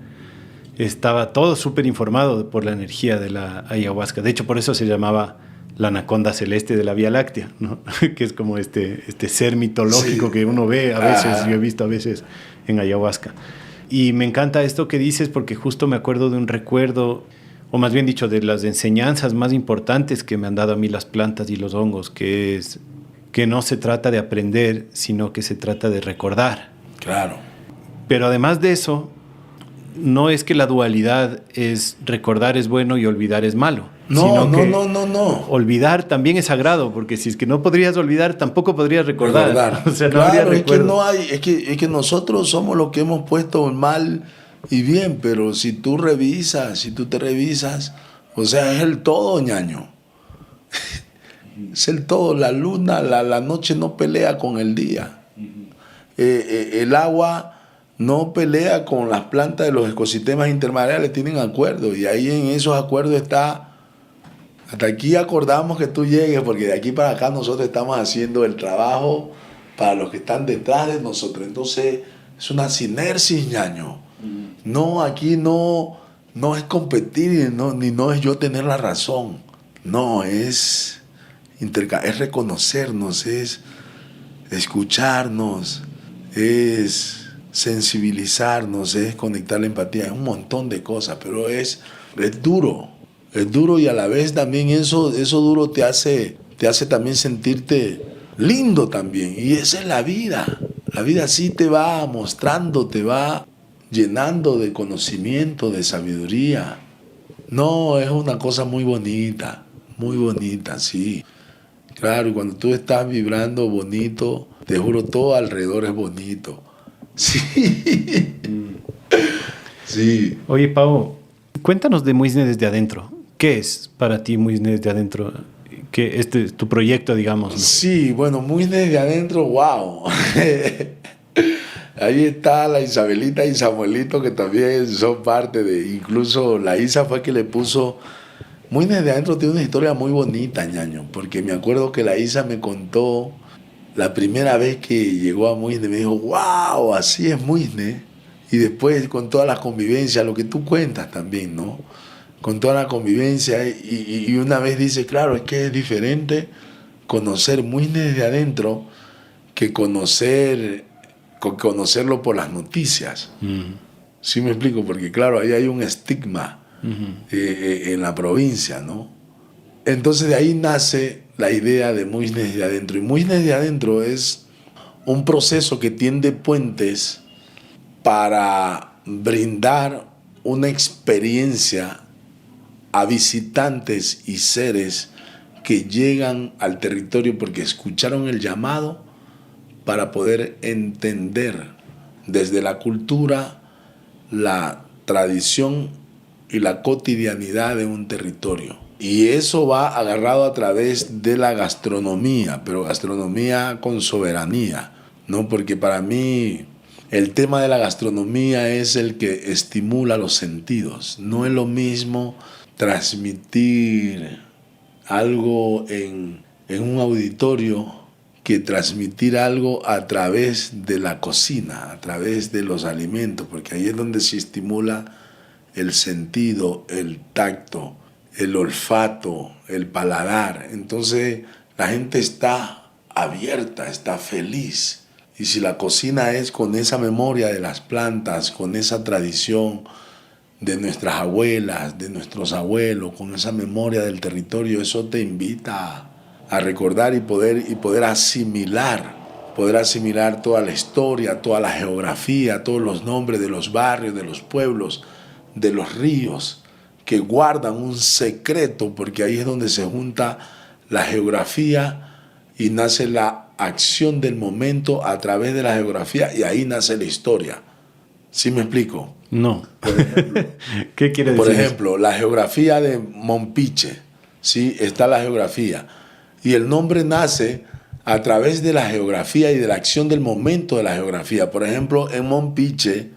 estaba todo súper informado por la energía de la ayahuasca. De hecho, por eso se llamaba la anaconda celeste de la Vía Láctea, ¿no? Que es como este ser mitológico que uno ve a veces, yo he visto a veces en ayahuasca. Y me encanta esto que dices porque justo me acuerdo de un recuerdo, o más bien dicho, de las enseñanzas más importantes que me han dado a mí las plantas y los hongos, que es que no se trata de aprender, sino que se trata de recordar. Claro. Pero además de eso, no es que la dualidad es recordar es bueno y olvidar es malo. No. Olvidar también es sagrado, porque si es que no podrías olvidar, tampoco podrías recordar. O sea, no habría claro, recuerdo. es que nosotros somos los que hemos puesto el mal y bien, pero si tú te revisas, o sea, es el todo, ñaño. Es el todo. La luna, la noche no pelea con el día. El agua no pelea con las plantas de los ecosistemas intermareales, tienen acuerdos, y ahí en esos acuerdos está. Hasta aquí acordamos que tú llegues, porque de aquí para acá nosotros estamos haciendo el trabajo para los que están detrás de nosotros. Entonces es una sinersis, ñaño. No, aquí no es competir, ni no es yo tener la razón. No, es reconocernos, es escucharnos, es sensibilizarnos, es conectar la empatía, es un montón de cosas, pero es duro. Es duro y a la vez también eso duro te hace también sentirte lindo también. Y esa es la vida. La vida sí te va mostrando, te va llenando de conocimiento, de sabiduría. No, es una cosa muy bonita, sí. Claro, y cuando tú estás vibrando bonito, te juro, todo alrededor es bonito. Sí. Sí. Oye, Pau, cuéntanos de Muisne desde adentro. ¿Qué es para ti Muisne desde adentro? ¿Qué es tu proyecto, digamos, ¿no? Sí, bueno, Muisne desde adentro, wow. Ahí está la Isabelita y Samuelito, que también son parte de... Incluso la Isa fue que le puso... Muisne desde adentro tiene una historia muy bonita, ñaño, porque me acuerdo que la Isa me contó la primera vez que llegó a Muisne, me dijo, wow, así es Muisne. Y después con toda la convivencia, lo que tú cuentas también, ¿no? Con toda la convivencia, y una vez dice, claro, es que es diferente conocer Muisne desde adentro que conocerlo por las noticias. ¿Sí me explico? Porque claro, ahí hay un estigma en la provincia, ¿no? Entonces de ahí nace la idea de Muisne desde adentro. Y Muisne desde adentro es un proceso que tiende puentes para brindar una experiencia a visitantes y seres que llegan al territorio porque escucharon el llamado para poder entender desde la cultura, la tradición y la cotidianidad de un territorio. Y eso va agarrado a través de la gastronomía, pero gastronomía con soberanía, ¿no? Porque para mí el tema de la gastronomía es el que estimula los sentidos. No es lo mismo transmitir algo en un auditorio que transmitir algo a través de la cocina, a través de los alimentos, porque ahí es donde se estimula el sentido, el tacto, el olfato, el paladar. Entonces la gente está abierta, está feliz. Y si la cocina es con esa memoria de las plantas, con esa tradición de nuestras abuelas, de nuestros abuelos, con esa memoria del territorio, eso te invita a recordar y poder asimilar toda la historia, toda la geografía, todos los nombres de los barrios, de los pueblos, de los ríos, que guardan un secreto, porque ahí es donde se junta la geografía y nace la acción del momento a través de la geografía, y ahí nace la historia. ¿Sí me explico? No. Por ejemplo, ¿Qué quiere decir? Por ejemplo, la geografía de Mompiche, ¿sí? Está la geografía. Y el nombre nace a través de la geografía y de la acción del momento de la geografía. Por ejemplo, en Mompiche,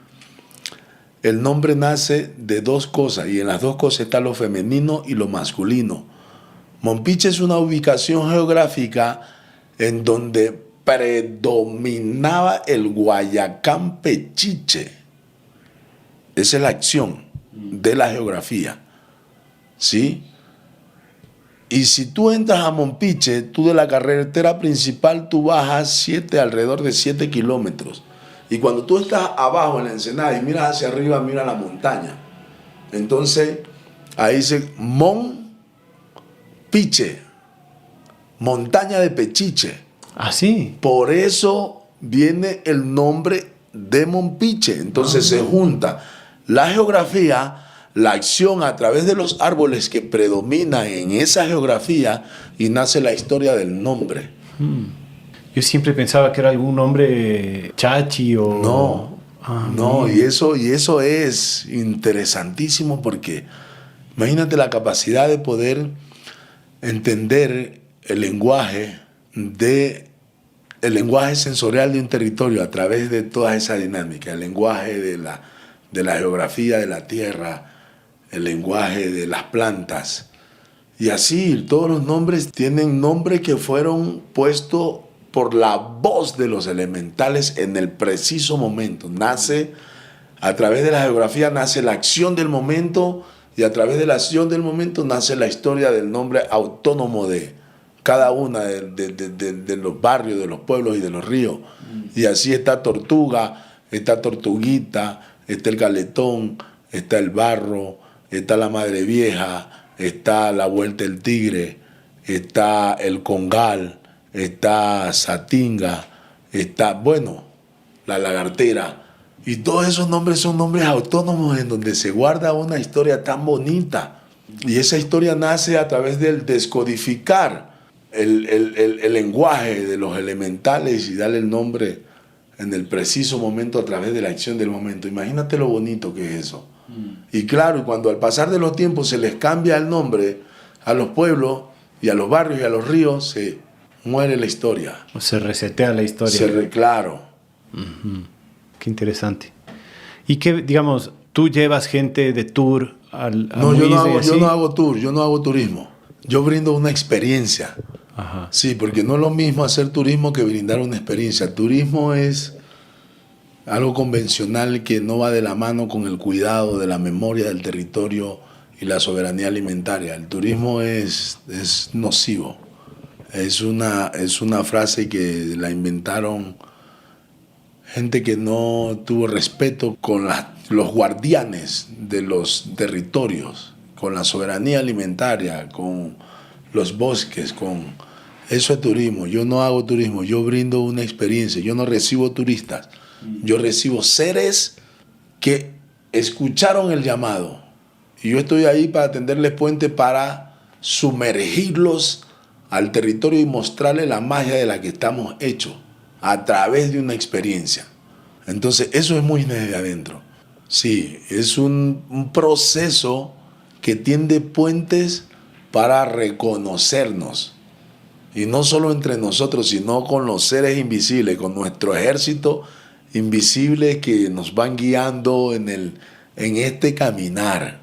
el nombre nace de dos cosas, y en las dos cosas está lo femenino y lo masculino. Mompiche es una ubicación geográfica en donde predominaba el Guayacán Pechiche. Esa es la acción de la geografía, ¿sí? Y si tú entras a Mompiche, tú de la carretera principal, tú bajas alrededor de 7 kilómetros. Y cuando tú estás abajo en la Ensenada y miras hacia arriba, mira la montaña. Entonces, ahí dice Mompiche, montaña de Pechiche. Ah, sí. Por eso viene el nombre de Mompiche. Entonces se junta la geografía, la acción a través de los árboles que predominan en esa geografía y nace la historia del nombre. Yo siempre pensaba que era algún nombre chachi o... No, no, y eso es interesantísimo porque imagínate la capacidad de poder entender el lenguaje sensorial de un territorio a través de toda esa dinámica, el lenguaje de la geografía de la tierra, el lenguaje de las plantas. Y así, todos los nombres tienen nombres que fueron puestos por la voz de los elementales en el preciso momento. A través de la geografía nace la acción del momento y a través de la acción del momento nace la historia del nombre autónomo de cada una de los barrios, de los pueblos y de los ríos. Y así está Tortuga, está Tortuguita, está el Caletón, está el Barro, está la Madre Vieja, está la Vuelta del Tigre, está el Congal, está Satinga, está, la Lagartera. Y todos esos nombres son nombres autónomos en donde se guarda una historia tan bonita. Y esa historia nace a través del descodificar el lenguaje de los elementales y darle el nombre en el preciso momento a través de la acción del momento. Imagínate lo bonito que es eso. Y claro, cuando al pasar de los tiempos se les cambia el nombre a los pueblos y a los barrios y a los ríos, se muere la historia. O se resetea la historia. Claro. Qué interesante. ¿Y qué, digamos, tú llevas gente de tour al No, yo no hago tour, yo no hago turismo. Yo brindo una experiencia. Ajá. Sí, porque no es lo mismo hacer turismo que brindar una experiencia. Turismo es algo convencional que no va de la mano con el cuidado de la memoria del territorio y la soberanía alimentaria. El turismo es nocivo. Es una frase que la inventaron gente que no tuvo respeto con los guardianes de los territorios, con la soberanía alimentaria, con los bosques, eso es turismo. Yo no hago turismo, yo brindo una experiencia, yo no recibo turistas, yo recibo seres que escucharon el llamado y yo estoy ahí para tenderles puente, para sumergirlos al territorio y mostrarles la magia de la que estamos hechos a través de una experiencia. Entonces eso es muy desde adentro. Sí, es un proceso que tiende puentes para reconocernos. Y no solo entre nosotros, sino con los seres invisibles, con nuestro ejército invisible que nos van guiando en este caminar.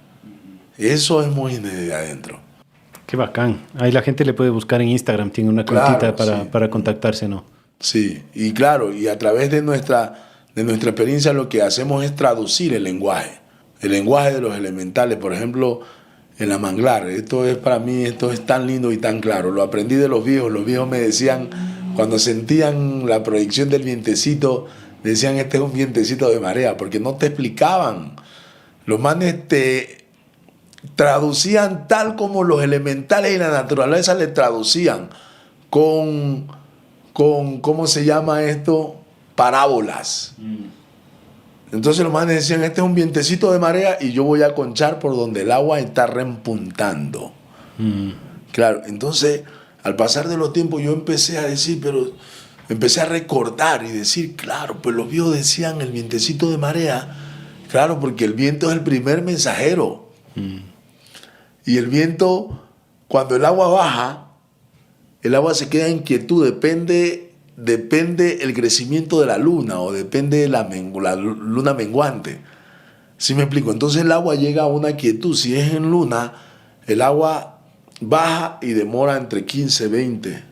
Eso es muy desde adentro. Qué bacán. Ahí la gente le puede buscar en Instagram, tiene una cuentita para contactarse, ¿no? Sí, y claro, y a través de nuestra experiencia lo que hacemos es traducir el lenguaje de los elementales. Por ejemplo, en la manglar, para mí esto es tan lindo y tan claro. Lo aprendí de los viejos me decían, cuando sentían la proyección del vientecito, decían, este es un vientecito de marea, porque no te explicaban. Los manes te traducían tal como los elementales y la naturaleza le traducían, con ¿cómo se llama esto? Parábolas. Entonces los manes decían, este es un vientecito de marea y yo voy a conchar por donde el agua está reempuntando. Claro, entonces al pasar de los tiempos yo empecé a recordar y decir, claro, pues los viejos decían el vientecito de marea, claro, porque el viento es el primer mensajero. Y el viento, cuando el agua baja, el agua se queda en quietud, depende el crecimiento de la luna o depende de la luna menguante. ¿Sí me explico? Entonces el agua llega a una quietud. Si es en luna, el agua baja y demora entre 15, 20,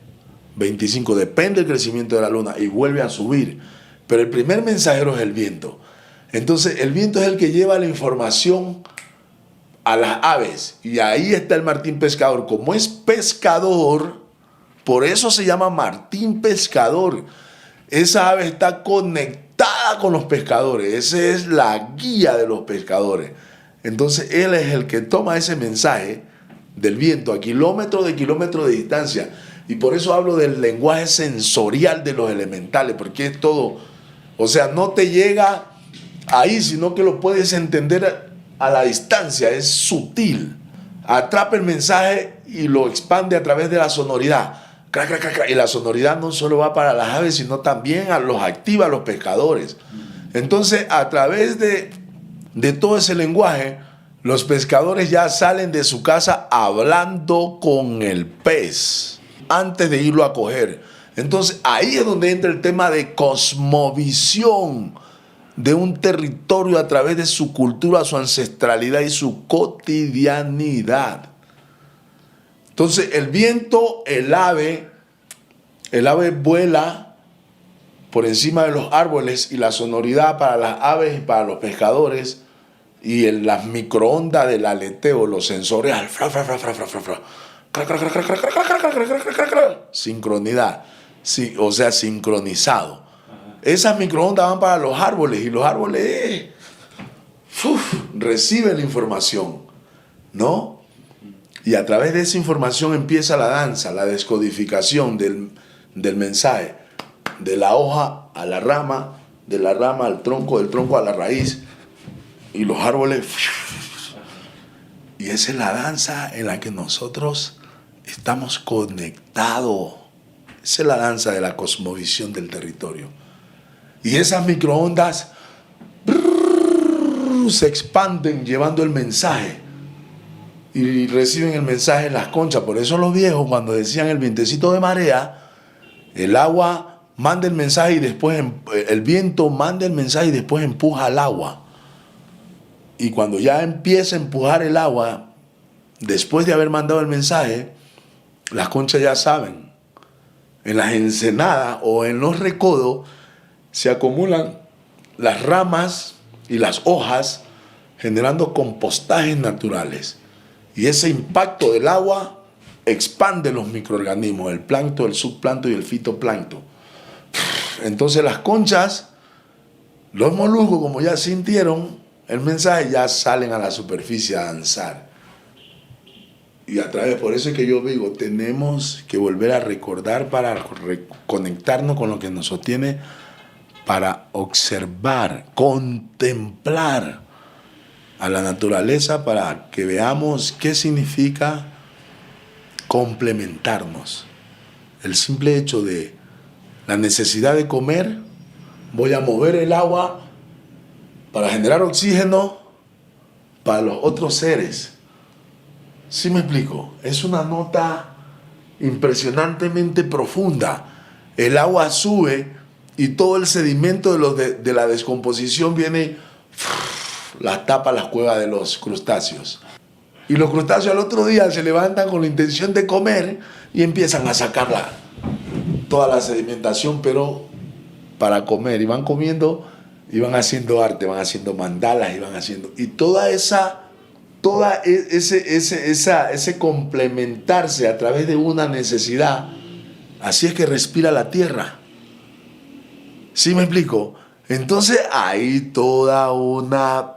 25. Depende del crecimiento de la luna y vuelve a subir. Pero el primer mensajero es el viento. Entonces el viento es el que lleva la información a las aves. Y ahí está el Martín Pescador. Como es pescador, por eso se llama Martín Pescador. Esa ave está conectada con los pescadores. Esa es la guía de los pescadores. Entonces él es el que toma ese mensaje del viento a kilómetros de distancia. Y por eso hablo del lenguaje sensorial de los elementales, porque es todo, o sea, no te llega ahí, sino que lo puedes entender a la distancia, es sutil. Atrapa el mensaje y lo expande a través de la sonoridad. Crac, crac, crac, crac. Y la sonoridad no solo va para las aves, sino también los activa a los pescadores. Entonces, a través de todo ese lenguaje, los pescadores ya salen de su casa hablando con el pez antes de irlo a coger. Entonces, ahí es donde entra el tema de cosmovisión de un territorio a través de su cultura, su ancestralidad y su cotidianidad. Entonces, el viento, el ave vuela por encima de los árboles y la sonoridad para las aves y para los pescadores y las microondas del aleteo, los sensores, sincronidad, o sea, sincronizado. Esas microondas van para los árboles y los árboles reciben la información, ¿no? Y a través de esa información empieza la danza, la descodificación del mensaje, de la hoja a la rama, de la rama al tronco, del tronco a la raíz, y los árboles. Y esa es la danza en la que nosotros estamos conectados. Esa es la danza de la cosmovisión del territorio. Y esas microondas se expanden llevando el mensaje. Y reciben el mensaje en las conchas. Por eso los viejos, cuando decían el vientecito de marea, el agua manda el mensaje y después el viento manda el mensaje y después empuja al agua. Y cuando ya empieza a empujar el agua, después de haber mandado el mensaje, las conchas ya saben. En las ensenadas o en los recodos se acumulan las ramas y las hojas, generando compostajes naturales. Y ese impacto del agua expande los microorganismos, el plancton, el subplancton y el fitoplancton. Entonces las conchas, los moluscos, como ya sintieron el mensaje, ya salen a la superficie a danzar. Y a través, por eso es que yo digo, tenemos que volver a recordar para reconectarnos con lo que nos sostiene, para observar, contemplar a la naturaleza, para que veamos qué significa complementarnos. El simple hecho de la necesidad de comer, voy a mover el agua para generar oxígeno para los otros seres. ¿Sí me explico? Es una nota impresionantemente profunda. El agua sube y todo el sedimento de la descomposición viene, la tapa las cuevas de los crustáceos. Y los crustáceos al otro día se levantan con la intención de comer y empiezan a sacar toda la sedimentación, pero para comer. Y van comiendo y van haciendo arte, van haciendo mandalas y van haciendo... Y ese complementarse a través de una necesidad, así es que respira la tierra. ¿Sí me explico? Entonces hay toda una,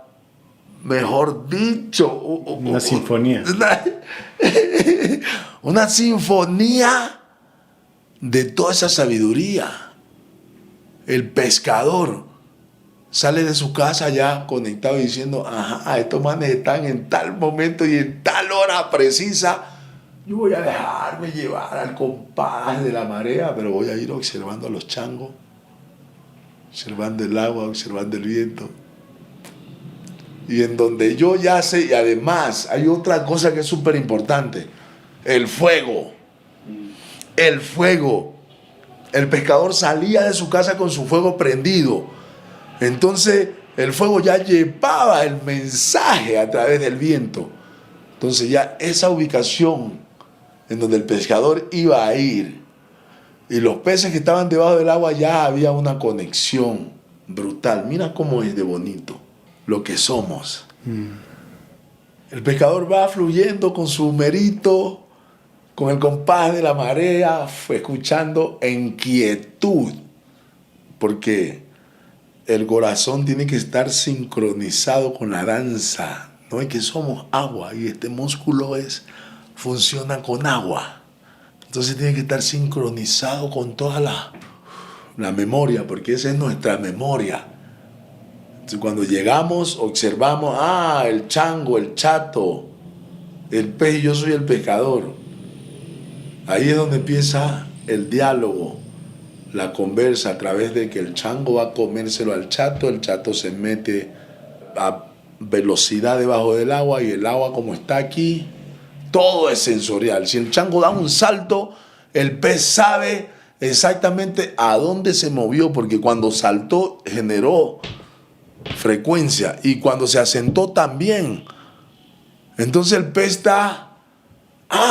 mejor dicho, una sinfonía. Una sinfonía de toda esa sabiduría. El pescador sale de su casa ya conectado y diciendo, ajá, estos manes están en tal momento y en tal hora precisa. Yo voy a dejarme llevar al compás de la marea, pero voy a ir observando a los changos, observando el agua, observando el viento. Y en donde yo ya sé, y además hay otra cosa que es súper importante, el fuego. El fuego. El pescador salía de su casa con su fuego prendido. Entonces el fuego ya llevaba el mensaje a través del viento. Entonces ya esa ubicación en donde el pescador iba a ir y los peces que estaban debajo del agua, ya había una conexión brutal. Mira cómo es de bonito lo que somos. El pescador va fluyendo con su humerito, con el compás de la marea, escuchando en quietud, porque el corazón tiene que estar sincronizado con la danza. No es que somos agua y este músculo funciona con agua. Entonces tiene que estar sincronizado con toda la memoria, porque esa es nuestra memoria. Entonces, cuando llegamos, observamos, el chango, el chato, el pez y yo soy el pescador. Ahí es donde empieza el diálogo, la conversa, a través de que el chango va a comérselo al chato, el chato se mete a velocidad debajo del agua y el agua como está aquí, todo es sensorial. Si el chango da un salto, el pez sabe exactamente a dónde se movió, porque cuando saltó generó frecuencia y cuando se asentó también. Entonces el pez está,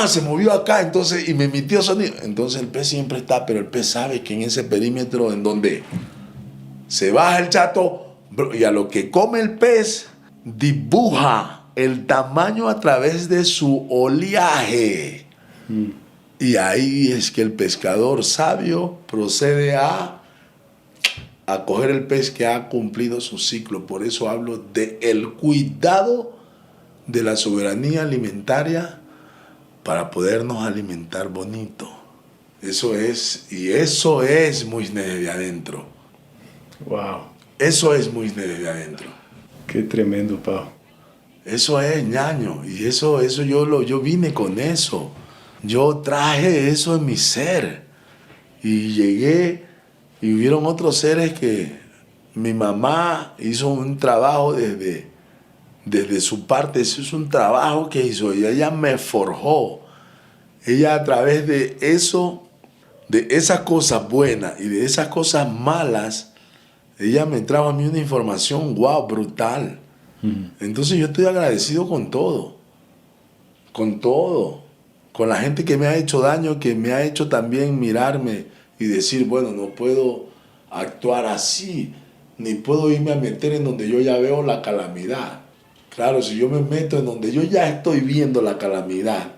se movió acá, entonces, y me emitió sonido. Entonces el pez siempre está, pero el pez sabe que en ese perímetro en donde se baja el chato, y a lo que come el pez, dibuja el tamaño a través de su oleaje. Y ahí es que el pescador sabio procede a coger el pez que ha cumplido su ciclo. Por eso hablo del cuidado de la soberanía alimentaria para podernos alimentar bonito. Eso es muy desde adentro. Wow. Eso es muy desde adentro. Qué tremendo, Pau. Eso es, ñaño. Y eso yo vine con eso. Yo traje eso en mi ser. Y llegué y hubieron otros seres que mi mamá hizo un trabajo desde su parte. Eso es un trabajo que hizo. Y ella me forjó. Ella a través de eso, de esas cosas buenas y de esas cosas malas, ella me trajo a mí una información, brutal. Entonces yo estoy agradecido con todo. Con la gente que me ha hecho daño, que me ha hecho también mirarme y decir, bueno, no puedo actuar así, ni puedo irme a meter en donde yo ya veo la calamidad. Claro, si yo me meto en donde yo ya estoy viendo la calamidad,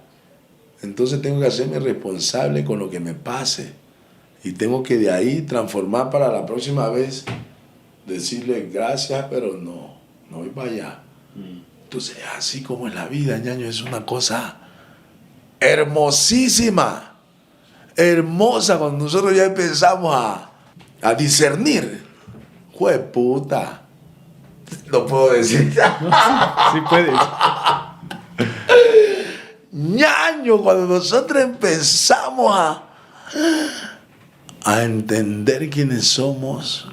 entonces tengo que hacerme responsable con lo que me pase. Y tengo que de ahí transformar para la próxima vez, decirle gracias, pero no voy para allá. Entonces, así como es la vida, ñaño, es una cosa hermosísima, hermosa, cuando nosotros ya empezamos a discernir. ¡Jueputa! No puedo decir. Sí puedes. Ñaño, cuando nosotros empezamos a entender quiénes somos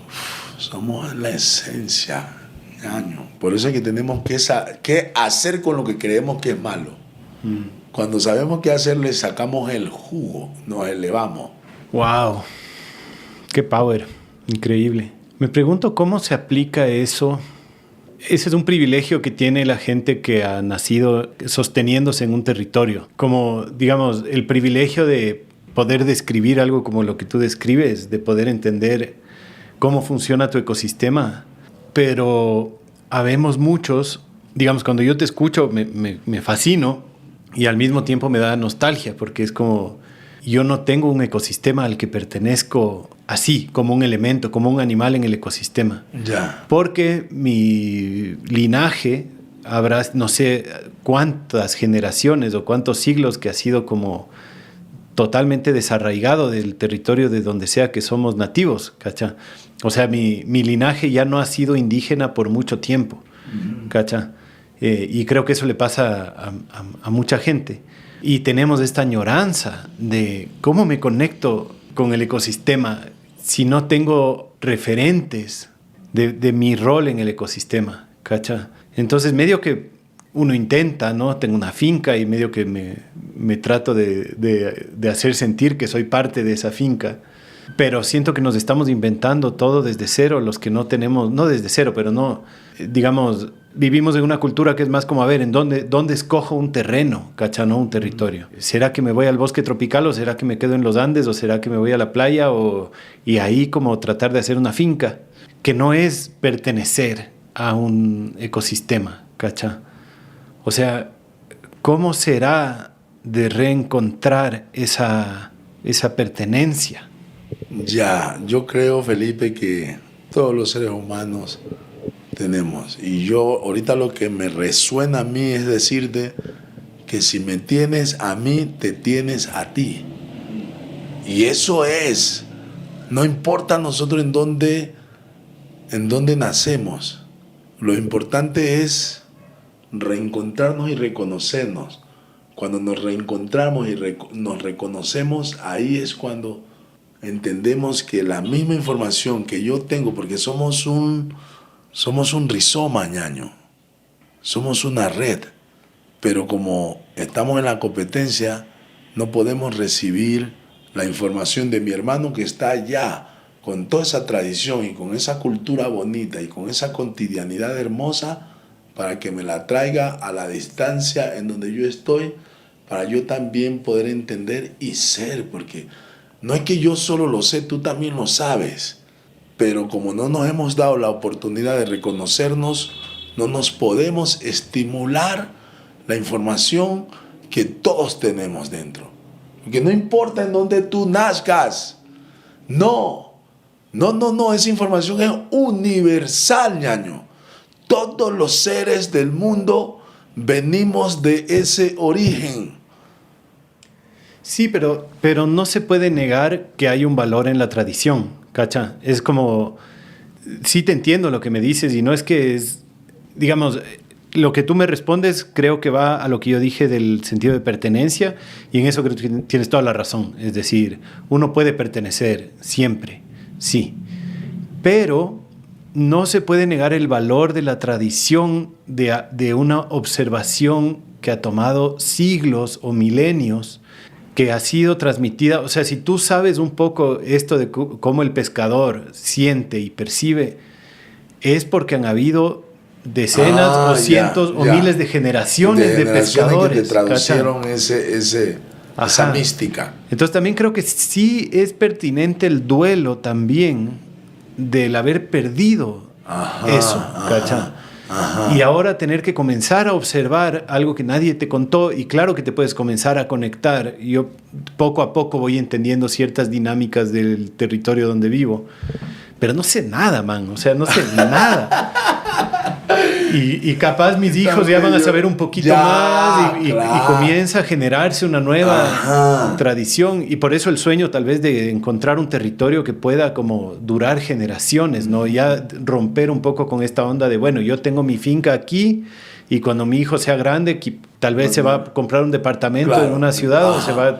la esencia, ñaño. Por eso es que tenemos que hacer con lo que creemos que es malo. Cuando sabemos qué hacer, le sacamos el jugo, nos elevamos. Wow, qué power, increíble. Me pregunto cómo se aplica eso. Ese es un privilegio que tiene la gente que ha nacido sosteniéndose en un territorio. Como, digamos, el privilegio de poder describir algo como lo que tú describes, de poder entender cómo funciona tu ecosistema. Pero habemos muchos, digamos, cuando yo te escucho me fascino y al mismo tiempo me da nostalgia, porque es como, yo no tengo un ecosistema al que pertenezco así, como un elemento, como un animal en el ecosistema. Ya. Porque mi linaje habrá no sé cuántas generaciones o cuántos siglos que ha sido como totalmente desarraigado del territorio de donde sea que somos nativos, ¿cacha? O sea, mi linaje ya no ha sido indígena por mucho tiempo, ¿cacha? Y creo que eso le pasa a mucha gente. Y tenemos esta añoranza de cómo me conecto con el ecosistema si no tengo referentes de mi rol en el ecosistema, ¿cacha? Entonces, medio que uno intenta, ¿no? Tengo una finca y medio que me trato de hacer sentir que soy parte de esa finca. Pero siento que nos estamos inventando todo desde cero, los que no tenemos, no desde cero, pero no, digamos, vivimos en una cultura que es más como, a ver, ¿en dónde escojo un terreno, cacha, no un territorio? ¿Será que me voy al bosque tropical o será que me quedo en los Andes o será que me voy a la playa? Y ahí como tratar de hacer una finca, que no es pertenecer a un ecosistema, cacha. O sea, ¿cómo será de reencontrar esa pertenencia? Ya, yo creo, Felipe, que todos los seres humanos tenemos. Y yo ahorita lo que me resuena a mí es decirte que si me tienes a mí, te tienes a ti. Y eso es, no importa nosotros en dónde nacemos. Lo importante es reencontrarnos y reconocernos. Cuando nos reencontramos y nos reconocemos, ahí es cuando entendemos que la misma información que yo tengo, porque somos un rizoma, ñaño, somos una red, pero como estamos en la competencia, no podemos recibir la información de mi hermano que está allá, con toda esa tradición y con esa cultura bonita y con esa cotidianidad hermosa, para que me la traiga a la distancia en donde yo estoy, para yo también poder entender y ser, porque no es que yo solo lo sé, tú también lo sabes, pero como no nos hemos dado la oportunidad de reconocernos, no nos podemos estimular la información que todos tenemos dentro. Porque no importa en dónde tú nazcas, no, esa información es universal, ñaño. Todos los seres del mundo venimos de ese origen. Sí, pero no se puede negar que hay un valor en la tradición, ¿cacha? Es como, sí te entiendo lo que me dices y no es que es, digamos, lo que tú me respondes creo que va a lo que yo dije del sentido de pertenencia y en eso creo que tienes toda la razón. Es decir, uno puede pertenecer siempre, sí, pero no se puede negar el valor de la tradición de una observación que ha tomado siglos o milenios, que ha sido transmitida. O sea, si tú sabes un poco esto de cómo el pescador siente y percibe, es porque han habido decenas o cientos o miles de generaciones de pescadores que te traducieron esa mística. Entonces también creo que sí es pertinente el duelo también del haber perdido eso, ¿cachai? Y ahora tener que comenzar a observar algo que nadie te contó, y claro que te puedes comenzar a conectar. Yo poco a poco voy entendiendo ciertas dinámicas del territorio donde vivo, pero no sé nada, man, o sea, no sé nada. Y capaz mis hijos ya van a saber un poquito más y comienza a generarse una nueva tradición, y por eso el sueño tal vez de encontrar un territorio que pueda como durar generaciones, ¿no? Ya romper un poco con esta onda de, bueno, yo tengo mi finca aquí y cuando mi hijo sea grande tal vez se va a comprar un departamento en una ciudad o se va a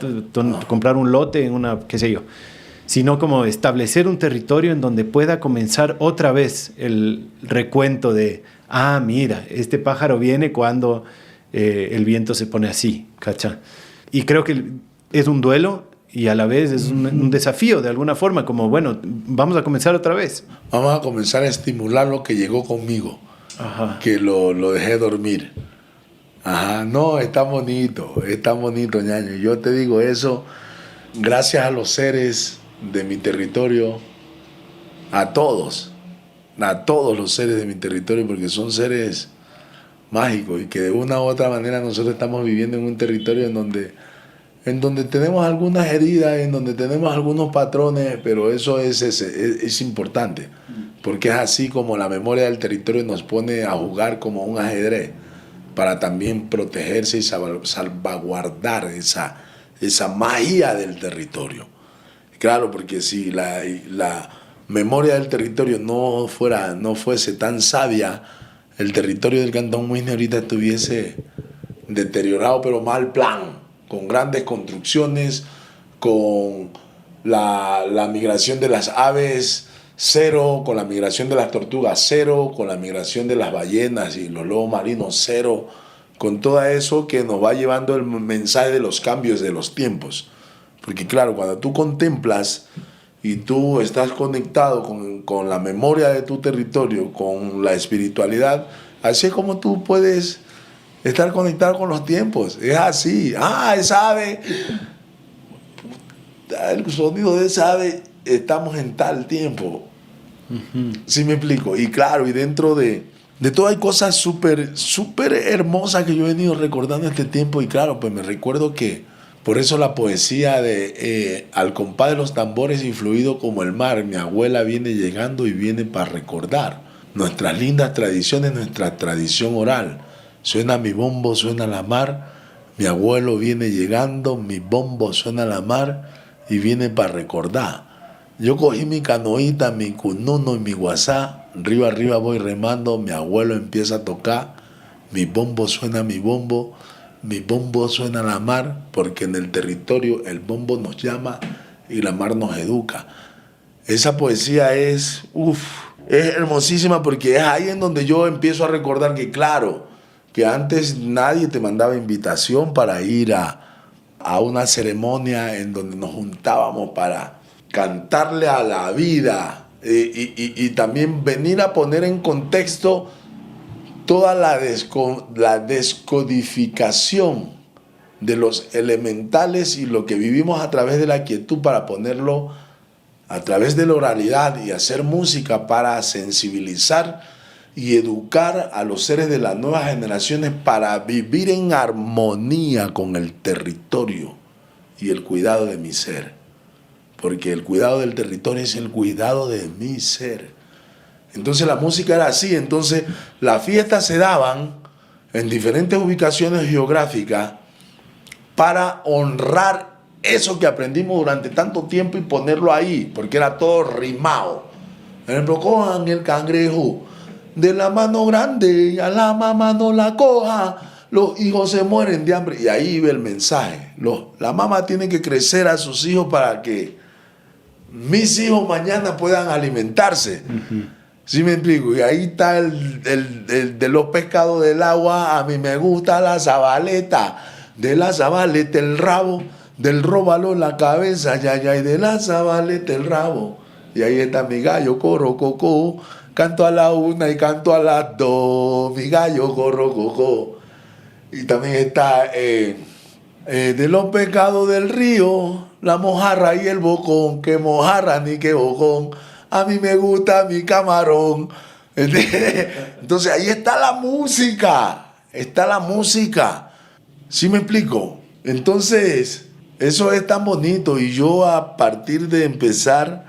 comprar un lote en una, qué sé yo, sino como establecer un territorio en donde pueda comenzar otra vez el recuento de, mira, este pájaro viene cuando el viento se pone así, ¿cacha? Y creo que es un duelo y a la vez es un desafío de alguna forma, como, bueno, vamos a comenzar otra vez. Vamos a comenzar a estimular lo que llegó conmigo, que lo dejé dormir. No, está bonito, ñaño. Yo te digo eso gracias a los seres de mi territorio, a todos los seres de mi territorio, porque son seres mágicos y que de una u otra manera nosotros estamos viviendo en un territorio en donde tenemos algunas heridas, en donde tenemos algunos patrones, pero eso es importante, porque es así como la memoria del territorio nos pone a jugar como un ajedrez para también protegerse y salvaguardar esa magia del territorio. Claro, porque si la memoria del territorio no fuese tan sabia, el territorio del Cantón Muisne ahorita estuviese deteriorado, pero mal plan, con grandes construcciones, con la migración de las aves cero, con la migración de las tortugas cero, con la migración de las ballenas y los lobos marinos cero, con todo eso que nos va llevando el mensaje de los cambios de los tiempos. Porque claro, cuando tú contemplas y tú estás conectado con la memoria de tu territorio, con la espiritualidad, así es como tú puedes estar conectado con los tiempos. Es así. Esa ave, el sonido de esa ave, estamos en tal tiempo. ¿Sí me explico? Y claro, y dentro de De todo hay cosas súper hermosas que yo he venido recordando este tiempo. Y claro, pues me recuerdo que por eso la poesía de Al compás de los tambores influido como el mar, mi abuela viene llegando y viene para recordar nuestras lindas tradiciones, nuestra tradición oral. Suena mi bombo, suena la mar, mi abuelo viene llegando, mi bombo suena la mar y viene para recordar. Yo cogí mi canoita, mi cununo y mi guasá, arriba voy remando, mi abuelo empieza a tocar, mi bombo suena la mar, porque en el territorio el bombo nos llama y la mar nos educa. Esa poesía es hermosísima, porque es ahí en donde yo empiezo a recordar que claro, que antes nadie te mandaba invitación para ir a una ceremonia en donde nos juntábamos para cantarle a la vida y también venir a poner en contexto toda la descodificación de los elementales y lo que vivimos a través de la quietud para ponerlo a través de la oralidad y hacer música para sensibilizar y educar a los seres de las nuevas generaciones para vivir en armonía con el territorio y el cuidado de mi ser. Porque el cuidado del territorio es el cuidado de mi ser. Entonces la música era así. Entonces las fiestas se daban en diferentes ubicaciones geográficas para honrar eso que aprendimos durante tanto tiempo y ponerlo ahí, porque era todo rimado. Por ejemplo, cojan el cangrejo de la mano grande, a la mamá no la coja, los hijos se mueren de hambre. Y ahí iba el mensaje. La mamá tiene que crecer a sus hijos para que mis hijos mañana puedan alimentarse. ¿Sí me explico? Y ahí está el de los pescados del agua. A mí me gusta la zabaleta. De la zabaleta el rabo, del róbalo la cabeza, y de la zabaleta el rabo. Y ahí está mi gallo, corro, coco. Canto a la una y canto a las dos. Mi gallo, corro, coco. Y también está de los pescados del río, la mojarra y el bocón. Que mojarra ni que bocón. A mí me gusta mi camarón. Entonces ahí está la música. Está la música. ¿Sí me explico? Entonces, eso es tan bonito. Y yo a partir de empezar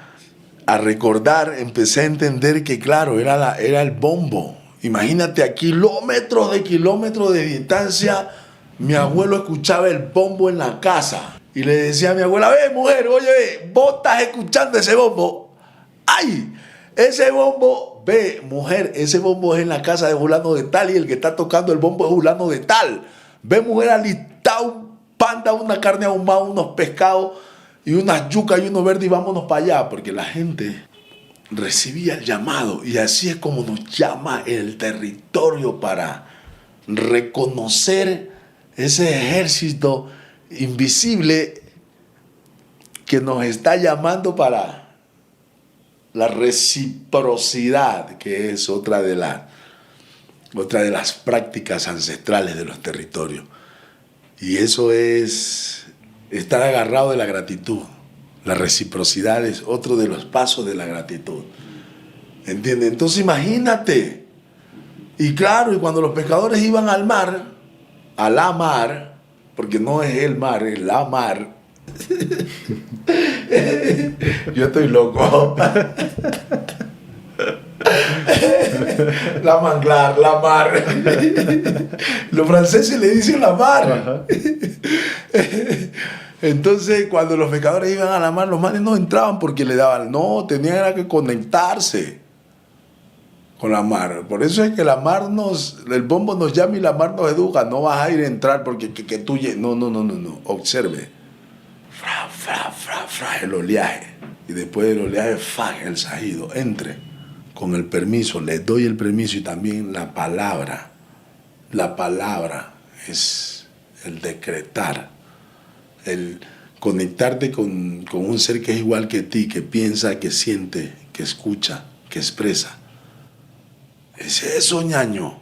a recordar, empecé a entender que claro, era el bombo. Imagínate, a kilómetros de distancia, mi abuelo escuchaba el bombo en la casa. Y le decía a mi abuela, ve mujer, oye, vos estás escuchando ese bombo. ¡Ay! Ese bombo, ve mujer, ese bombo es en la casa de fulano de tal y el que está tocando el bombo es fulano de tal. Ve mujer, alistá un panda, una carne ahumada, unos pescados y unas yucas y uno verde y vámonos para allá. Porque la gente recibía el llamado y así es como nos llama el territorio para reconocer ese ejército invisible que nos está llamando para la reciprocidad, que es otra de las prácticas ancestrales de los territorios. Y eso es estar agarrado de la gratitud. La reciprocidad es otro de los pasos de la gratitud. ¿Entiendes? Entonces imagínate. Y claro, y cuando los pescadores iban al mar, a la mar, porque no es el mar, es la mar. Yo estoy loco. La manglar, la mar. Los franceses le dicen la mar. Entonces, cuando los pescadores iban a la mar, los manes no entraban porque le daban, no, tenían que conectarse con la mar. Por eso es que la mar el bombo nos llama y la mar nos educa. No vas a ir a entrar porque que tú... No. Observe. Fra, fra, fra, fra, el oleaje. Y después del oleaje, fa, el sajido. Entre con el permiso, les doy el permiso y también la palabra. La palabra es el decretar, el conectarte con un ser que es igual que ti, que piensa, que siente, que escucha, que expresa. Es eso, ñaño.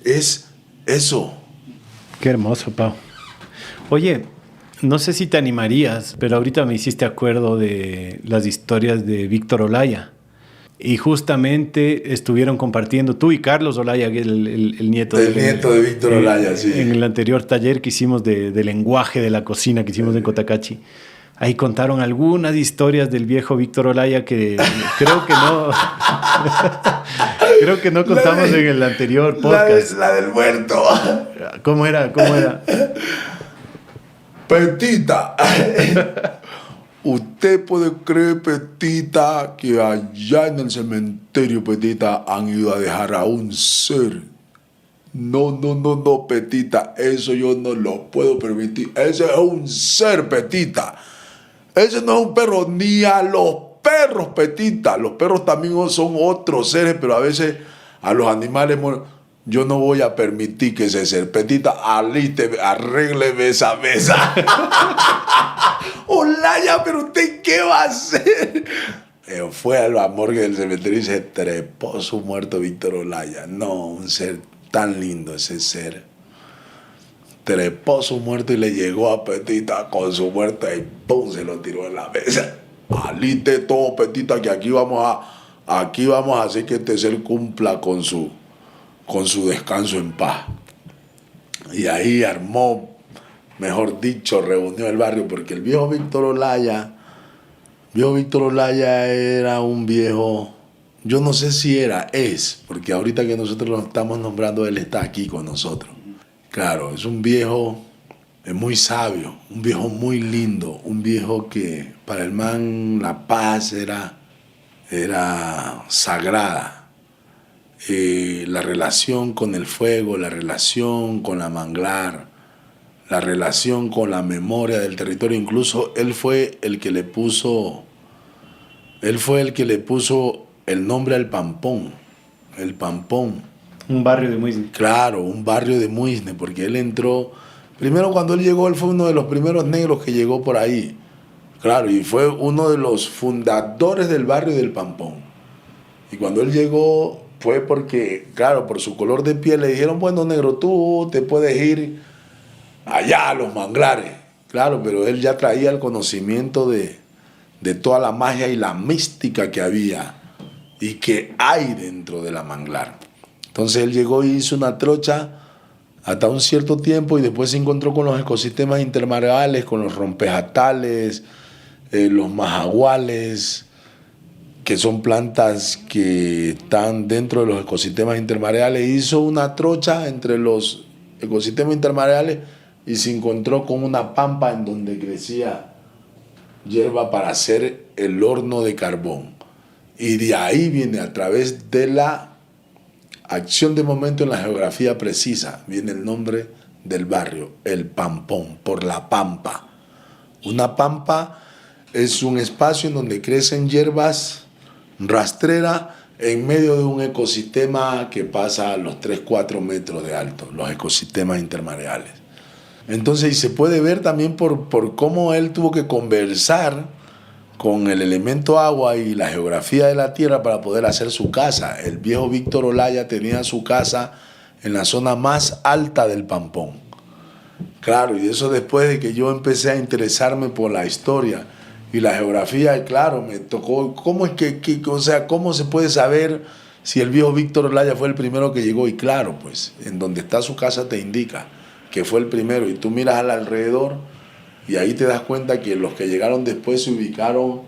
Es eso. Qué hermoso, Pau. Oye, no sé si te animarías, pero ahorita me hiciste acuerdo de las historias de Víctor Olaya. Y justamente estuvieron compartiendo tú y Carlos Olaya, el nieto de Víctor Olaya, sí. En el anterior taller que hicimos de lenguaje de la cocina que hicimos en Cotacachi. Ahí contaron algunas historias del viejo Víctor Olaya que creo que no creo que no contamos en el anterior podcast. La del muerto. ¿Cómo era? Petita. Usted puede creer, Petita, que allá en el cementerio, Petita, han ido a dejar a un ser. No, Petita, eso yo no lo puedo permitir. Ese es un ser, Petita. Ese no es un perro, ni a los perros, Petita. Los perros también son otros seres, pero a veces a los animales yo no voy a permitir que ese ser. Petita, arrégleme esa mesa. Olaya, pero ¿usted qué va a hacer? Fue a la morgue del cementerio y se trepó su muerto Víctor Olaya. No, un ser tan lindo ese ser. Trepó su muerto y le llegó a Petita con su muerto y ¡pum! Se lo tiró en la mesa. Aliste todo, Petita, que aquí vamos a hacer que este ser cumpla con su descanso en paz. Y ahí armó, mejor dicho, reunió el barrio, porque el viejo Víctor Olaya era un viejo, yo no sé si es, porque ahorita que nosotros lo estamos nombrando, él está aquí con nosotros. Claro, es un viejo muy sabio, un viejo muy lindo, un viejo que para el man la paz era sagrada. La relación con el fuego, la relación con la manglar, la relación con la memoria del territorio. Incluso él fue el que le puso el nombre al Pampón, el Pampón. Un barrio de Muisne. Claro, un barrio de Muisne, porque él entró, primero cuando él llegó, él fue uno de los primeros negros que llegó por ahí. Claro, y fue uno de los fundadores del barrio del Pampón. Y cuando él llegó fue porque, claro, por su color de piel le dijeron, bueno, negro, tú te puedes ir allá a los manglares. Claro, pero él ya traía el conocimiento de toda la magia y la mística que había y que hay dentro de la manglar. Entonces él llegó y hizo una trocha hasta un cierto tiempo y después se encontró con los ecosistemas intermareales, con los rompejatales, los majaguales, que son plantas que están dentro de los ecosistemas intermareales. Hizo una trocha entre los ecosistemas intermareales y se encontró con una pampa en donde crecía hierba para hacer el horno de carbón. Y de ahí viene, a través de la acción de momento en la geografía precisa, viene el nombre del barrio, el Pampón, por la pampa. Una pampa es un espacio en donde crecen hierbas rastreras en medio de un ecosistema que pasa a los 3-4 metros de alto, los ecosistemas intermareales. Entonces, y se puede ver también por cómo él tuvo que conversar con el elemento agua y la geografía de la tierra para poder hacer su casa. El viejo Víctor Olaya tenía su casa en la zona más alta del Pampón. Claro, y eso después de que yo empecé a interesarme por la historia y la geografía, y claro, me tocó, ¿cómo es cómo se puede saber si el viejo Víctor Olaya fue el primero que llegó? Y claro, pues, en donde está su casa te indica que fue el primero, y tú miras al alrededor y ahí te das cuenta que los que llegaron después se ubicaron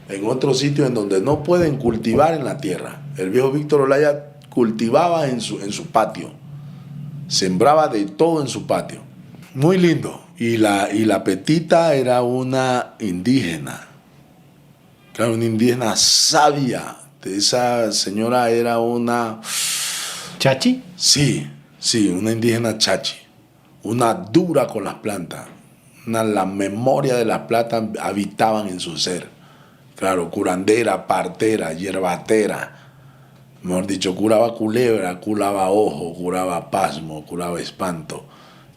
en otros sitios en donde no pueden cultivar en la tierra. El viejo Víctor Olaya cultivaba en su patio, sembraba de todo en su patio. Muy lindo. Y la Petita era una indígena, claro, una indígena sabia. Esa señora era una... ¿Chachi? Sí, una indígena chachi, una dura con las plantas. La memoria de las plantas habitaban en su ser. Claro, curandera, partera, hierbatera. Mejor dicho, curaba culebra, curaba ojo, curaba pasmo, curaba espanto.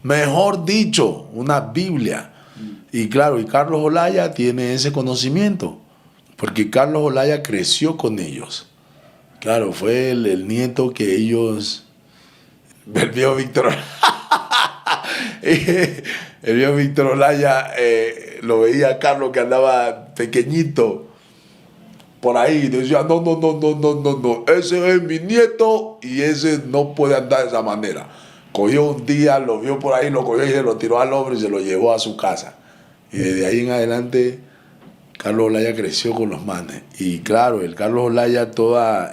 Mejor dicho, una Biblia. Y claro, y Carlos Olaya tiene ese conocimiento, porque Carlos Olaya creció con ellos. Claro, fue el nieto que ellos... El viejo Víctor... El viejo Víctor Olaya lo veía a Carlos que andaba pequeñito por ahí. Decía, no, ese es mi nieto y ese no puede andar de esa manera. Cogió un día, lo vio por ahí, lo cogió y se lo tiró al hombre y se lo llevó a su casa. Y desde ahí en adelante, Carlos Olaya creció con los manes. Y claro, el Carlos Olaya, todos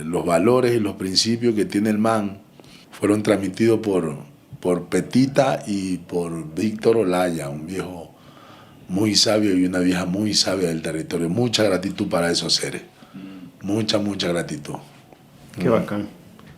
los valores y los principios que tiene el man fueron transmitidos por Petita y por Víctor Olaya, un viejo muy sabio y una vieja muy sabia del territorio. Mucha gratitud para esos seres. Mucha gratitud. Qué bacán.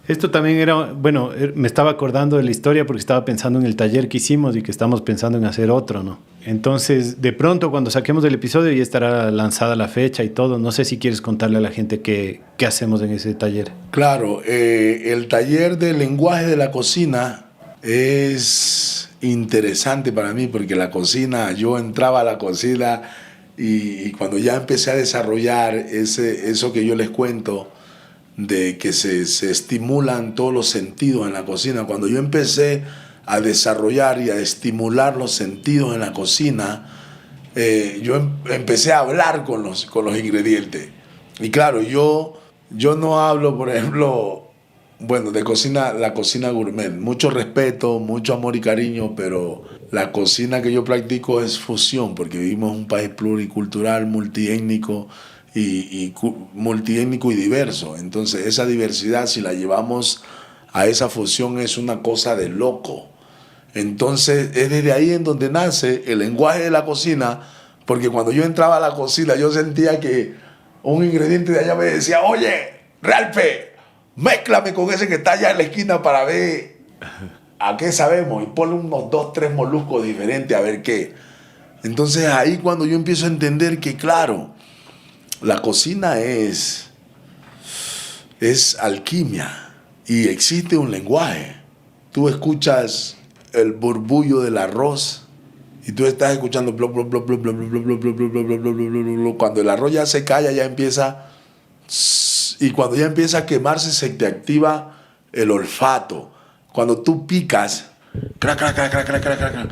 Esto también era, bueno, me estaba acordando de la historia porque estaba pensando en el taller que hicimos y que estamos pensando en hacer otro, ¿no? Entonces, de pronto, cuando saquemos el episodio ya estará lanzada la fecha y todo. No sé si quieres contarle a la gente qué hacemos en ese taller. Claro, el taller de lenguaje de la cocina es interesante para mí porque la cocina, yo entraba a la cocina y cuando ya empecé a desarrollar eso que yo les cuento, de que se estimulan todos los sentidos en la cocina. Cuando yo empecé a desarrollar y a estimular los sentidos en la cocina, yo empecé a hablar con los ingredientes. Y claro, yo no hablo, por ejemplo, bueno, de cocina, la cocina gourmet. Mucho respeto, mucho amor y cariño, pero la cocina que yo practico es fusión, porque vivimos en un país pluricultural, multiétnico, y multiétnico y diverso. Entonces esa diversidad, si la llevamos a esa fusión, es una cosa de loco. Entonces es desde ahí en donde nace el lenguaje de la cocina, porque cuando yo entraba a la cocina yo sentía que un ingrediente de allá me decía, oye, Realpe, mézclame con ese que está allá en la esquina para ver a qué sabemos, y ponle unos 2, 3 moluscos diferentes a ver qué. Entonces ahí cuando yo empiezo a entender que claro, la cocina es alquimia y existe un lenguaje. Tú escuchas el burbullo del arroz y tú estás escuchando cuando el arroz ya se calla, ya empieza, y cuando ya empieza a quemarse se te activa el olfato. Cuando tú picas, crac, crac, crac, crac, crac, crac, crac,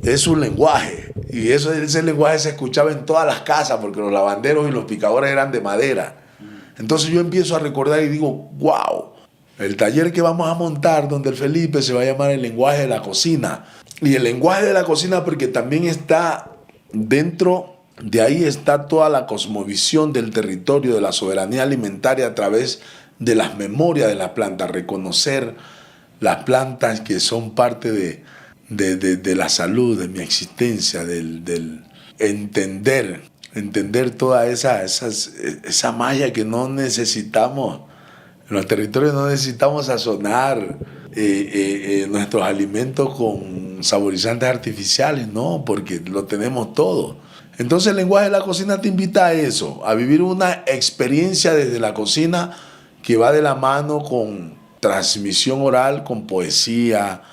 es un lenguaje. Y ese lenguaje se escuchaba en todas las casas porque los lavanderos y los picadores eran de madera. Entonces yo empiezo a recordar y digo, wow, el taller que vamos a montar donde el Felipe se va a llamar el lenguaje de la cocina. Y el lenguaje de la cocina porque también está dentro de ahí, está toda la cosmovisión del territorio, de la soberanía alimentaria a través de las memorias de las plantas, reconocer las plantas que son parte de la salud, de mi existencia, del entender toda esa magia que no necesitamos. En los territorios no necesitamos sazonar nuestros alimentos con saborizantes artificiales, no, porque lo tenemos todo. Entonces el lenguaje de la cocina te invita a eso, a vivir una experiencia desde la cocina que va de la mano con transmisión oral, con poesía,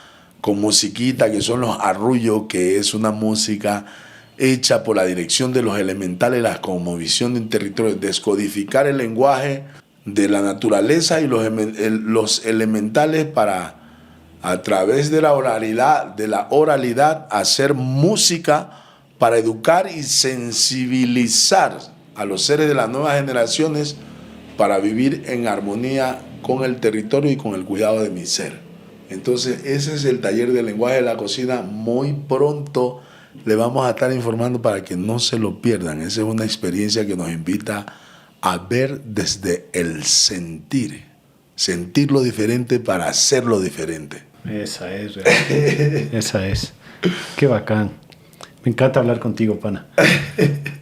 con musiquita, que son los arrullos, que es una música hecha por la dirección de los elementales, la cosmovisión de un territorio, descodificar el lenguaje de la naturaleza y los elementales para, a través de la oralidad, hacer música para educar y sensibilizar a los seres de las nuevas generaciones para vivir en armonía con el territorio y con el cuidado de mi ser. Entonces ese es el taller del lenguaje de la cocina. Muy pronto le vamos a estar informando para que no se lo pierdan. Esa es una experiencia que nos invita a ver desde el sentir lo diferente para hacerlo diferente. Esa es, esa es. Qué bacán. Me encanta hablar contigo, pana.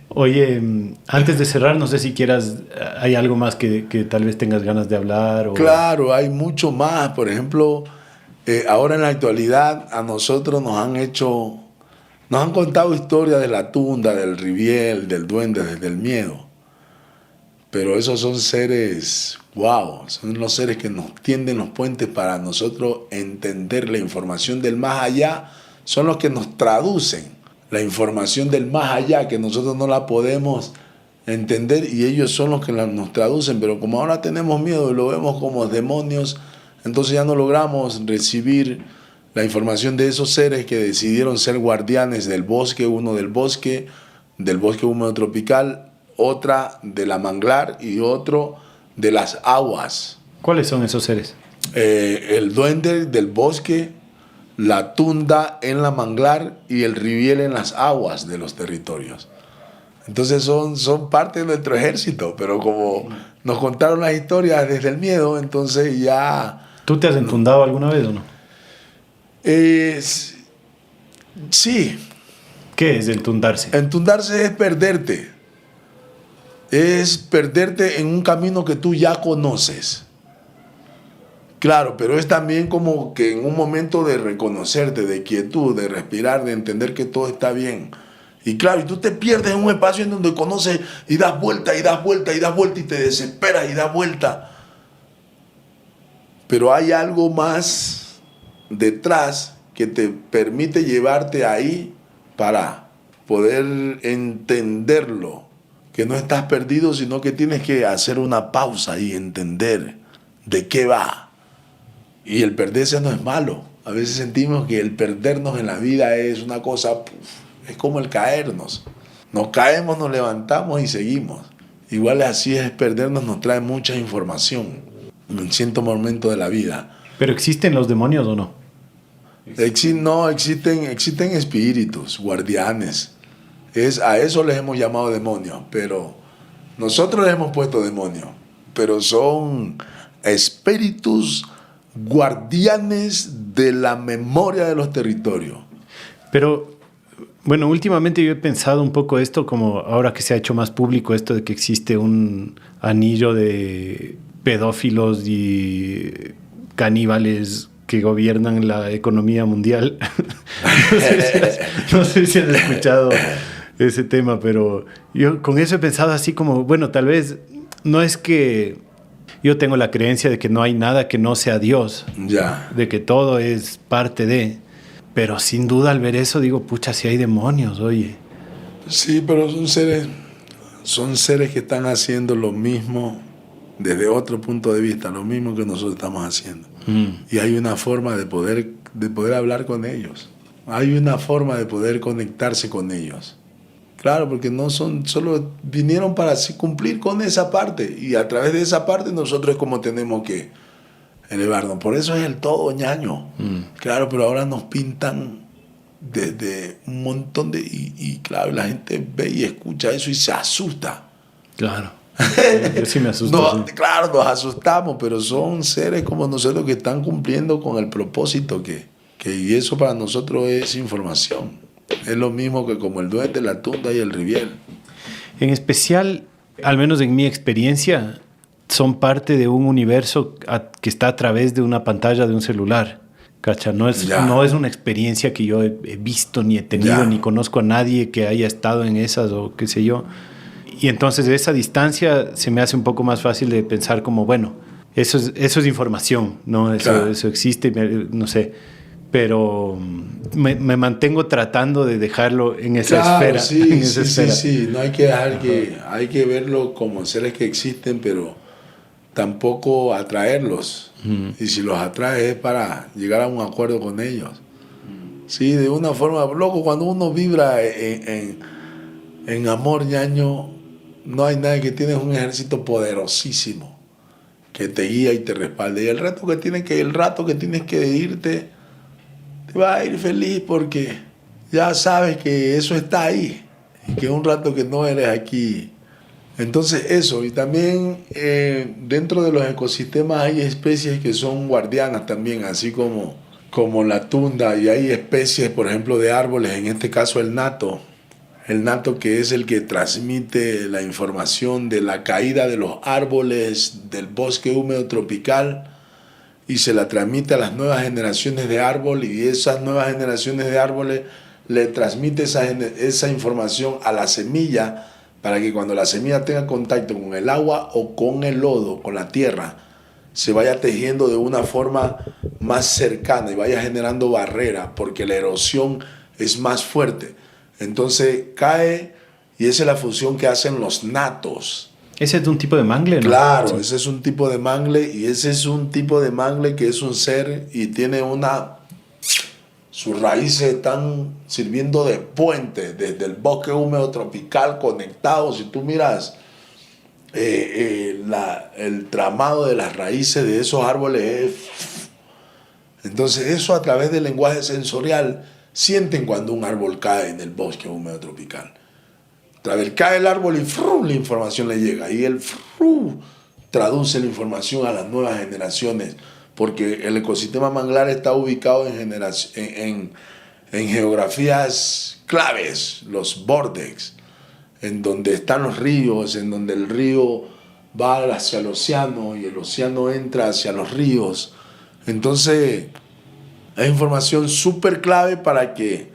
Oye, antes de cerrar, no sé si quieras, hay algo más que tal vez tengas ganas de hablar. O... Claro, hay mucho más. Por ejemplo, ahora en la actualidad a nosotros nos han contado historias de la tunda, del riviel, del duende, del miedo. Pero esos son seres, wow, son los seres que nos tienden los puentes para nosotros entender la información del más allá. Son los que nos traducen la información del más allá, que nosotros no la podemos entender, y ellos son los que nos traducen. Pero como ahora tenemos miedo y lo vemos como demonios, entonces ya no logramos recibir la información de esos seres que decidieron ser guardianes del bosque, uno del bosque húmedo tropical, otra de la manglar y otro de las aguas. ¿Cuáles son esos seres? El duende del bosque, la tunda en la manglar y el riviel en las aguas de los territorios. Entonces son parte de nuestro ejército, pero como nos contaron las historias desde el miedo, entonces ya... ¿Tú te has entundado alguna vez o no? Sí. ¿Qué es entundarse? Entundarse es perderte. Es perderte en un camino que tú ya conoces. Claro, pero es también como que en un momento de reconocerte, de quietud, de respirar, de entender que todo está bien. Y claro, y tú te pierdes en un espacio en donde conoces y das vuelta, y das vuelta, y das vuelta, y te desesperas y das vuelta. Pero hay algo más detrás que te permite llevarte ahí para poder entenderlo. Que no estás perdido, sino que tienes que hacer una pausa y entender de qué va. Y el perderse no es malo. A veces sentimos que el perdernos en la vida es una cosa, es como el caernos. Nos caemos, nos levantamos y seguimos. Igual así es perdernos, nos trae mucha información en cierto momento de la vida. ¿Pero existen los demonios o no? No, existen espíritus, guardianes. A eso les hemos llamado demonios, pero nosotros les hemos puesto demonios. Pero son espíritus guardianes de la memoria de los territorios. Pero, bueno, últimamente yo he pensado un poco esto, como ahora que se ha hecho más público esto de que existe un anillo de pedófilos y caníbales que gobiernan la economía mundial. No sé si has escuchado ese tema, pero yo con eso he pensado así como, bueno, tal vez no es que yo tengo la creencia de que no hay nada que no sea Dios, ya, de que todo es parte de, pero sin duda al ver eso digo, pucha, si hay demonios, oye. Sí, pero son seres que están haciendo lo mismo desde otro punto de vista, lo mismo que nosotros estamos haciendo. Y hay una forma de poder hablar con ellos. Hay una forma de poder conectarse con ellos. Claro, porque no son, solo vinieron para así cumplir con esa parte. Y a través de esa parte nosotros es como tenemos que elevarnos. Por eso es el todo ñaño. Claro, pero ahora nos pintan desde un montón de... Y claro, la gente ve y escucha eso y se asusta. Claro. Yo sí me asusto. No, sí. Claro, nos asustamos, pero son seres como nosotros que están cumpliendo con el propósito y eso para nosotros es información. Es lo mismo que como el duende, la tunda y el riviel. En especial, al menos en mi experiencia, son parte de un universo que está a través de una pantalla de un celular. ¿Cacha? No es una experiencia que yo he visto, ni he tenido, ni conozco a nadie que haya estado en esas o qué sé yo. Y entonces de esa distancia se me hace un poco más fácil de pensar como, bueno, eso es información, ¿no? Eso existe, no sé. Pero me mantengo tratando de dejarlo en esa esfera. Sí. No hay que dejar hay que verlo como seres que existen, pero tampoco atraerlos. Y si los atraes es para llegar a un acuerdo con ellos. Sí, de una forma, loco, cuando uno vibra en amor, ñaño, no hay nadie que tiene un ejército poderosísimo que te guía y te respalde. Y el rato que tienes que irte, te vas a ir feliz porque ya sabes que eso está ahí y que un rato que no eres aquí. Entonces eso, y también dentro de los ecosistemas hay especies que son guardianas también, así como la tunda, y hay especies, por ejemplo, de árboles, en este caso el nato que es el que transmite la información de la caída de los árboles del bosque húmedo tropical y se la transmite a las nuevas generaciones de árboles, y esas nuevas generaciones de árboles le transmite esa información a la semilla para que cuando la semilla tenga contacto con el agua o con el lodo, con la tierra, se vaya tejiendo de una forma más cercana y vaya generando barrera porque la erosión es más fuerte. Entonces cae, y esa es la función que hacen los natos. ¿Ese es de un tipo de mangle, no? Claro, sí. Ese es un tipo de mangle, y ese es un tipo de mangle que es un ser y tiene una sus raíces están sirviendo de puente desde el bosque húmedo tropical conectado. Si tú miras el tramado de las raíces de esos árboles, entonces eso a través del lenguaje sensorial sienten cuando un árbol cae en el bosque húmedo tropical. Cae el árbol y la información le llega, y él traduce la información a las nuevas generaciones, porque el ecosistema manglar está ubicado en geografías claves, los vórtices, en donde están los ríos, en donde el río va hacia el océano y el océano entra hacia los ríos. Entonces es información súper clave para que...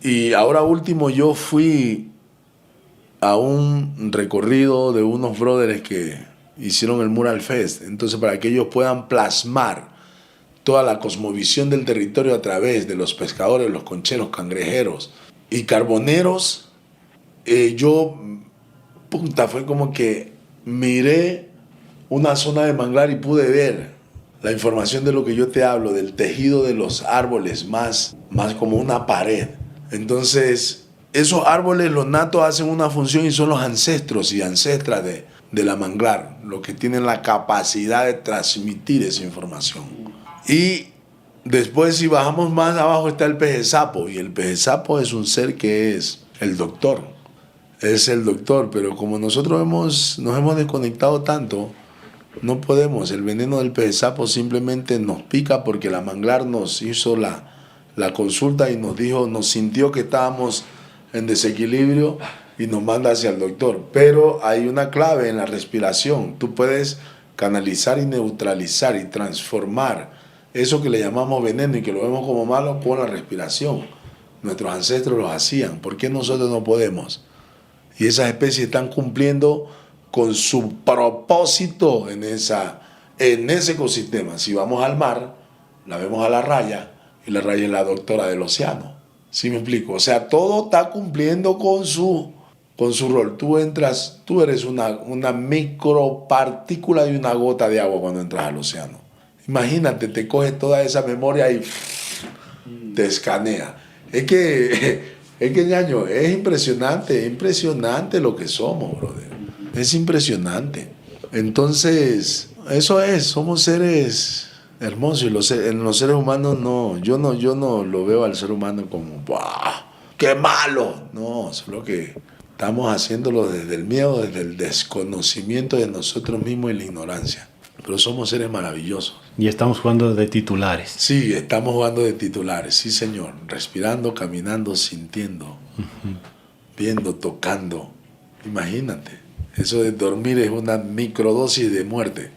Y ahora último yo fui a un recorrido de unos brothers que hicieron el Mural Fest, entonces para que ellos puedan plasmar toda la cosmovisión del territorio a través de los pescadores, los concheros, cangrejeros y carboneros, fue como que miré una zona de manglar y pude ver la información de lo que yo te hablo, del tejido de los árboles, más como una pared. Entonces, esos árboles, los natos, hacen una función y son los ancestros y ancestras de la manglar, los que tienen la capacidad de transmitir esa información. Y después, si bajamos más abajo, está el pejezapo, y el pejezapo es un ser que es el doctor. Es el doctor, pero como nosotros nos hemos desconectado tanto, no podemos. El veneno del pejezapo simplemente nos pica porque la manglar nos hizo la consulta y nos sintió que estábamos en desequilibrio y nos manda hacia el doctor. Pero hay una clave en la respiración. Tú puedes canalizar y neutralizar y transformar eso que le llamamos veneno y que lo vemos como malo con la respiración. Nuestros ancestros lo hacían. ¿Por qué nosotros no podemos? Y esas especies están cumpliendo con su propósito en ese ecosistema. Si vamos al mar, la vemos a la raya, y la raya es la doctora del océano. ¿Sí me explico? O sea, todo está cumpliendo con su rol. Tú eres una micropartícula de una gota de agua cuando entras al océano. Imagínate, te coge toda esa memoria y te escanea. Es que ñaño, es impresionante lo que somos, brother. Es impresionante. Entonces, eso es, somos seres hermosos. Y en los seres humanos yo no lo veo al ser humano como ¡buah! ¡Qué malo! No, solo que estamos haciéndolo desde el miedo, desde el desconocimiento de nosotros mismos y la ignorancia. Pero somos seres maravillosos. Y estamos jugando de titulares. Sí, estamos jugando de titulares, sí señor. Respirando, caminando, sintiendo, viendo, tocando. Imagínate, eso de dormir es una microdosis de muerte.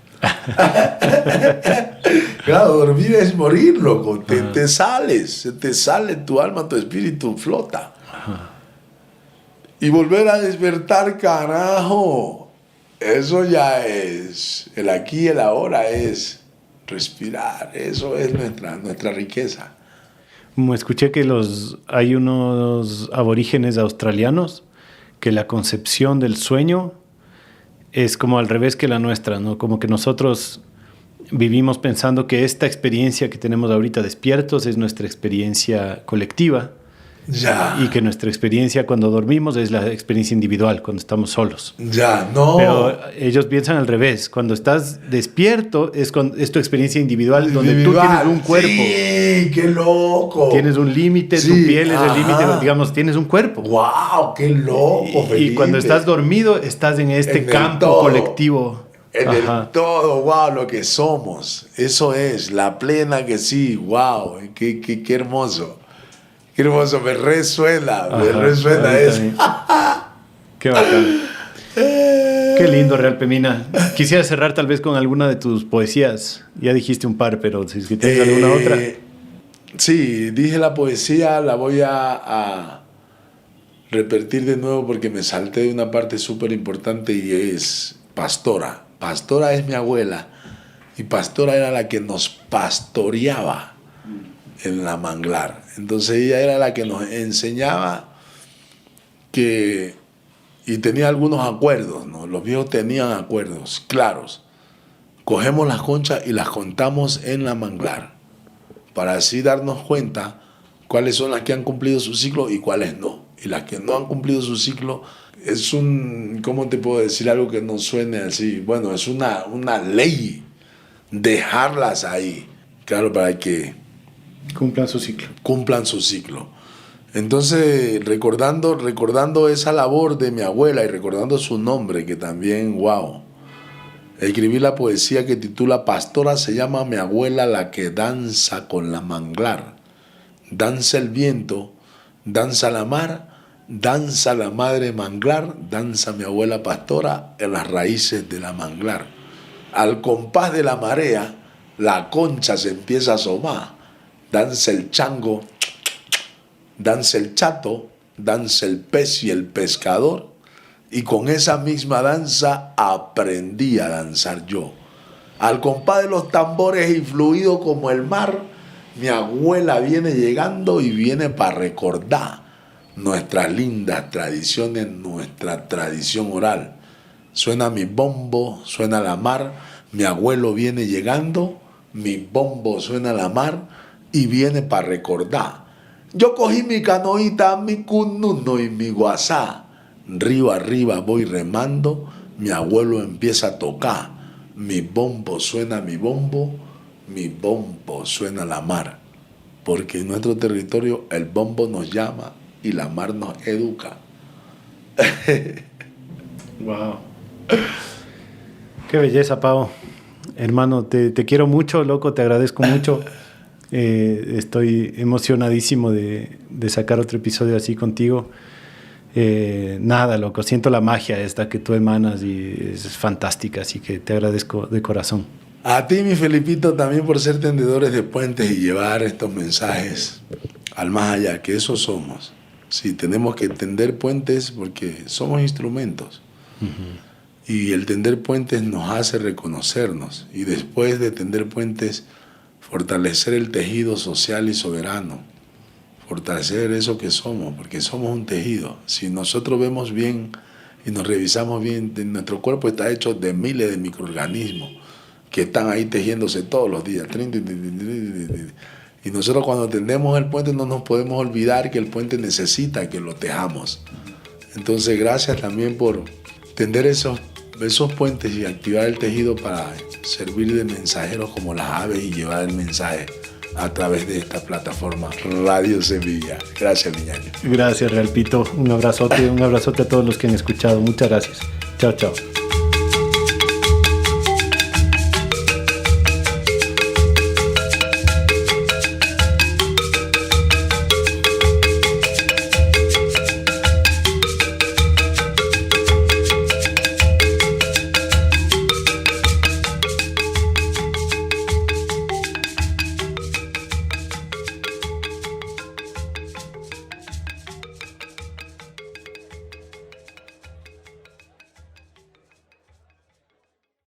Claro, dormir es morir, loco. Te sales, se te sale tu alma, tu espíritu flota. Y volver a despertar, carajo. Eso ya es, el aquí y el ahora es respirar. Eso es nuestra riqueza. Como escuché que hay unos aborígenes australianos que la concepción del sueño es como al revés que la nuestra, ¿no? Como que nosotros vivimos pensando que esta experiencia que tenemos ahorita despiertos es nuestra experiencia colectiva. Ya. Y que nuestra experiencia cuando dormimos es la experiencia individual, cuando estamos solos. Ya, no. Pero ellos piensan al revés. Cuando estás despierto es tu experiencia individual, donde tú tienes un cuerpo. Sí, qué loco. Tienes un límite, tu piel es el límite, digamos, tienes un cuerpo. ¡Wow! ¡Qué loco, Felipe! Y cuando estás dormido, estás en este campo colectivo. En el todo, wow, lo que somos. Eso es, la plena que sí, wow, qué hermoso. Qué hermoso, me resuena eso. Qué bacán. Qué lindo, Real Pemina. Quisiera cerrar tal vez con alguna de tus poesías. Ya dijiste un par, pero si es que tienes alguna otra. Sí, dije la poesía, la voy a repetir de nuevo porque me salté de una parte súper importante y es pastora. Pastora es mi abuela y pastora era la que nos pastoreaba en la manglar. Entonces ella era la que nos enseñaba y tenía algunos acuerdos, ¿no? Los viejos tenían acuerdos claros. Cogemos las conchas y las contamos en la manglar para así darnos cuenta cuáles son las que han cumplido su ciclo y cuáles no. Y las que no han cumplido su ciclo es ¿cómo te puedo decir algo que no suene así? Bueno, es una ley dejarlas ahí, claro, para que cumplan su ciclo. Cumplan su ciclo. Entonces, recordando esa labor de mi abuela y recordando su nombre, que también, wow, escribí la poesía que titula Pastora, se llama Mi abuela la que danza con la manglar. Danza el viento, danza la mar, danza la madre manglar, danza mi abuela pastora en las raíces de la manglar. Al compás de la marea, la concha se empieza a asomar. Danza el chango, danza el chato, danza el pez y el pescador. Y con esa misma danza aprendí a danzar yo. Al compás de los tambores y fluido como el mar, mi abuela viene llegando y viene para recordar nuestras lindas tradiciones, nuestra tradición oral. Suena mi bombo, suena la mar, mi abuelo viene llegando, mi bombo suena la mar y viene para recordar. Yo cogí mi canoita, mi cununo y mi guasá. Río arriba voy remando, mi abuelo empieza a tocar. Mi bombo suena mi bombo suena la mar. Porque en nuestro territorio el bombo nos llama y la mar nos educa. Wow. Qué belleza, Pau. Hermano, te quiero mucho, loco, te agradezco mucho. Estoy emocionadísimo de sacar otro episodio así contigo. Nada, loco, siento la magia esta que tú emanas y es fantástica, así que te agradezco de corazón. A ti, mi Felipito, también por ser tendedores de puentes y llevar estos mensajes al más allá, que eso somos. Sí, tenemos que tender puentes porque somos instrumentos. Uh-huh. Y el tender puentes nos hace reconocernos. Y después de tender puentes, fortalecer el tejido social y soberano. Fortalecer eso que somos, porque somos un tejido. Si nosotros vemos bien y nos revisamos bien, nuestro cuerpo está hecho de miles de microorganismos que están ahí tejiéndose todos los días. Y nosotros cuando tendemos el puente no nos podemos olvidar que el puente necesita que lo tejamos. Entonces gracias también por tender esos puentes y activar el tejido para servir de mensajeros como las aves y llevar el mensaje a través de esta plataforma Radio Semilla. Gracias, mi ñaño. Gracias, Realpito. Un abrazote a todos los que han escuchado. Muchas gracias. Chao, chao.